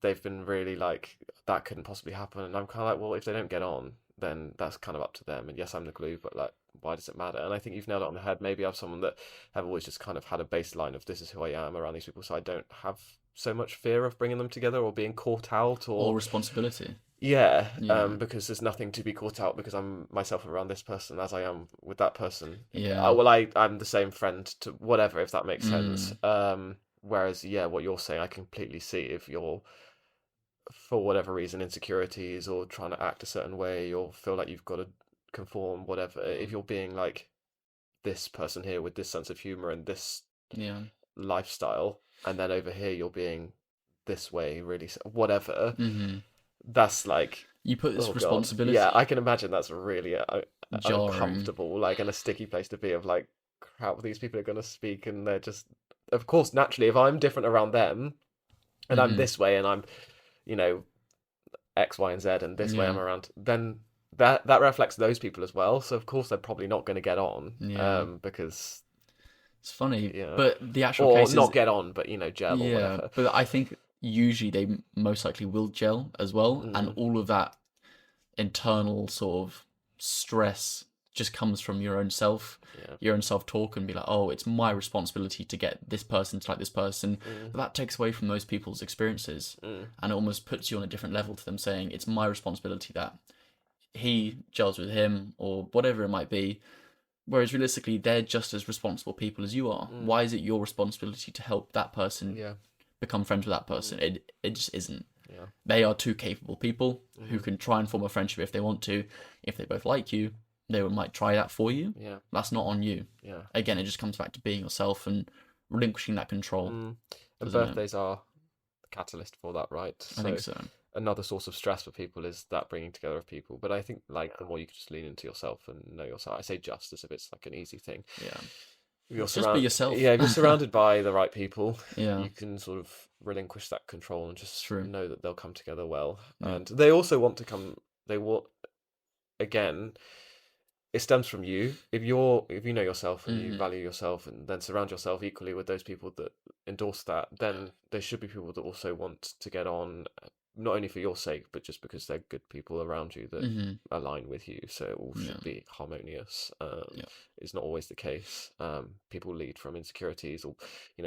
they've been really like that couldn't possibly happen. And I'm kind of like, well, if they don't get on, then that's kind of up to them. And yes, I'm the glue, but like, why does it matter? And I think you've nailed it on the head. Maybe I'm someone that have always just kind of had a baseline of this is who I am around these people, so I don't have so much fear of bringing them together or being caught out Or or responsibility. yeah, Yeah. because there's nothing to be caught out because I'm myself around this person as I am with that person. Yeah. Well, I'm the same friend to whatever, if that makes sense. Mm. Whereas, yeah, what you're saying, I completely see if you're, for whatever reason, insecurities or trying to act a certain way or feel like you've got to conform, whatever, if you're being like this person here with this sense of humor and this Yeah. lifestyle, and then over here you're being this way, really, whatever, Mm-hmm. that's like, You put oh this God. Yeah, responsibility I can imagine that's really jarring. uncomfortable, like, and a sticky place to be of like, crap, these people are going to speak and they're just, of course, naturally, if I'm different around them and I'm Mm-hmm. this way and I'm, you know, X, Y, and Z and this way I'm Yeah. around, then that reflects those people as well. So of course they're probably not going to get on, Yeah. because, It's funny, you know, but the actual or case is, not get on, but, you know, gel or yeah. whatever. But I think usually they most likely will gel as well, and Mm, all of that internal sort of stress just comes from yeah. your own self talk, and be like, oh, it's my responsibility to get this person to like this person. Mm, But that takes away from those people's experiences, mm, and it almost puts you on a different level to them, saying it's my responsibility that he gels with him or whatever it might be. Whereas realistically, they're just as responsible people as you are. mm, Why is it your responsibility to help that person yeah. become friends with that Mm, person? It just isn't. yeah. They are two capable people who Mm, can try and form a friendship if they want to. If they both like you, they might try that for you. yeah. That's not on you. Yeah. Again, it just comes back to being yourself and relinquishing that control, Mm. And doesn't it? birthdays are the catalyst for that, right? I think So so. another source of stress for people is that bringing together of people. But I think like the more you can just lean into yourself and know yourself. I say just as if it's like an easy thing. Yeah. If you're Just be yourself. yeah, if you're surrounded by the right people, Yeah, you can sort of relinquish that control and it's just true. know that they'll come together well. Yeah. And they also want to come. They want again. It stems from you. If you know yourself and you Hmm. value yourself and then surround yourself equally with those people that endorse that, then there should be people that also want to get on, not only for your sake, but just because they're good people around you that Hmm. align with you. So it all Yeah. should be harmonious. Yeah. It's not always the case. People lead from insecurities, or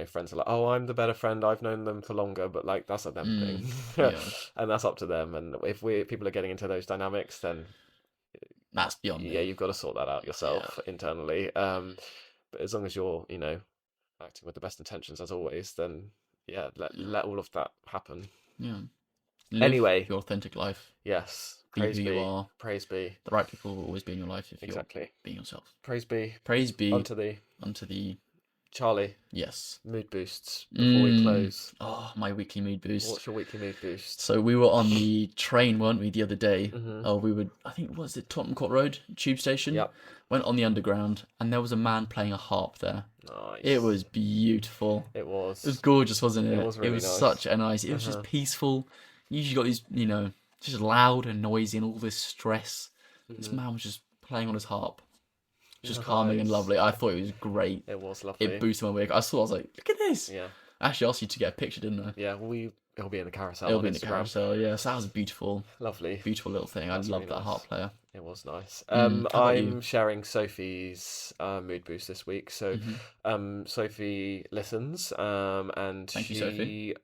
friends are like, "Oh, I'm the better friend. I've known them for longer," but like that's a them Mm. thing, Yeah. and that's up to them. And if people are getting into those dynamics, then That's beyond yeah, me. you've got to sort that out Yeah. yourself internally. But as long as you're, acting with the best intentions as always, then yeah, Yeah. let all of that happen. Yeah. Live Anyway, your authentic life. yes, Be who you are. praise be, The right people will always be in your life if you're exactly, being yourself. praise be Praise be unto thee, unto the Charlie. yes. Mood boosts before we close. Oh, my weekly mood boost. What's your weekly mood boost? So we were on the train, weren't we, the other day? Mm-hmm. Oh, we would. I think what was it Tottenham Court Road tube station? Yep. Went on the underground, and there was a man playing a harp there. Nice. It was beautiful. It was. It was gorgeous, wasn't it? It was really was nice. such a nice. It was just Uh-huh. peaceful. You usually got these, just loud and noisy and all this stress. This Mm-hmm. man was just playing on his harp, just calming and Nice. lovely. I thought it was great. It was lovely. It boosted my week. I was like, look at this. Yeah. I actually asked you to get a picture, didn't I? Yeah. It'll be in the carousel It'll on be in the Instagram. carousel. Yeah, so that was a beautiful, Lovely. beautiful little thing. I That's love really that nice. harp player. It was nice. How about you? I'm sharing Sophie's mood boost this week. So, Sophie listens, and Thank you, she Sophie.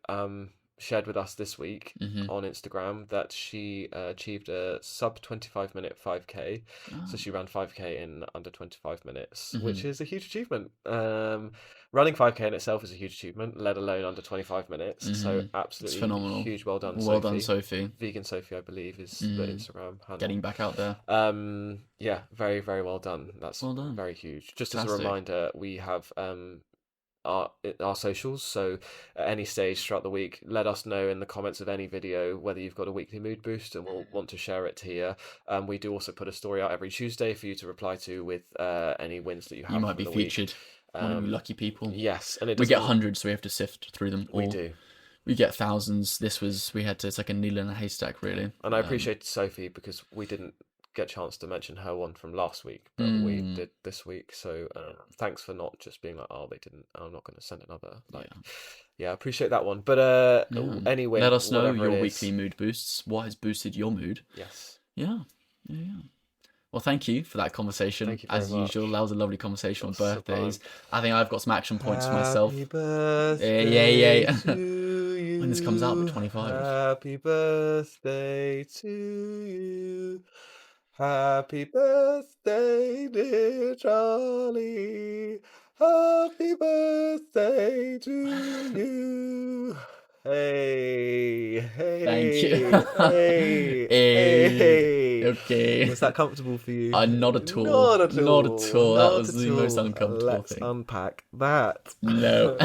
shared with us this week Hmm. on Instagram that she achieved a sub 25-minute 5K. So Oh. she ran 5K in under 25 minutes, Mhm. which is a huge achievement. Running 5K in itself is a huge achievement, let alone under 25 minutes. So It's absolutely phenomenal. huge, well done, Well Sophie. done, Sophie. Vegan Sophie, I believe, is the Instagram handle. Getting back out there. Yeah, very, very well done. That's Well done. very huge. Just as a Fantastic. reminder, we have our socials. So at any stage throughout the week, let us know in the comments of any video whether you've got a weekly mood boost, and we'll want to share it here. We do also put a story out every Tuesday for you to reply to with any wins that you have You might from be the week. featured. One of you lucky people. Yes, and it We get doesn't. hundreds, so we have to sift through them all. We do. We get thousands. It's like a needle in a haystack, really. And I appreciate Sophie because we didn't get a chance to mention her one from last week, but we did this week. So thanks for not just being like, oh, they didn't. I'm not going to send another. Like, yeah, I appreciate that one. But anyway, let us know whatever your it is. weekly mood boosts. What has boosted your mood? Yes. Yeah. Well, thank you for that conversation. Thank you very As much. usual, that was a lovely conversation on That's birthdays. sublime. I think I've got some action points for myself. Happy birthday to you. When this comes out, we're 25. Happy birthday to you. Happy birthday, dear Charlie. Happy birthday to you. Hey, hey, Thank you. hey, Hey. hey. Okay. Was that comfortable for you? Not at all. Not at all. Not at all. That was the most all. uncomfortable Let's thing. unpack that. No.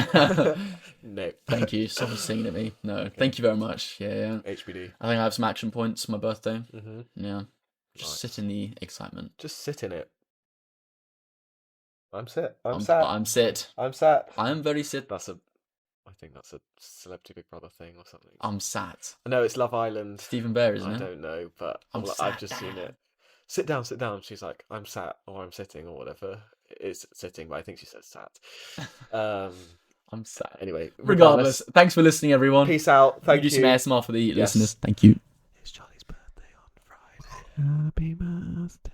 No. Thank you. Stop singing at me. No. Thank you very much. Yeah. HBD. I think I have some action points for my birthday. Mm-hmm. Yeah. Just Nice. sit in the excitement. Just sit in it. I'm sit. I'm sat. I'm sit. I'm sat. I am very sit. I think that's a Celebrity Big Brother thing or something. I'm sat. No, it's Love Island. Stephen Bear, isn't I it? don't know, but I'm I've just sat seen down. it. Sit down, sit down. She's like, I'm sat or I'm sitting or whatever. It's sitting, but I think she says sat. I'm sat. Anyway, Regardless, thanks for listening, everyone. Peace out. Thank you. you. Do some ASMR for the listeners. Thank you. It's Charlie's birthday on Friday. Happy birthday.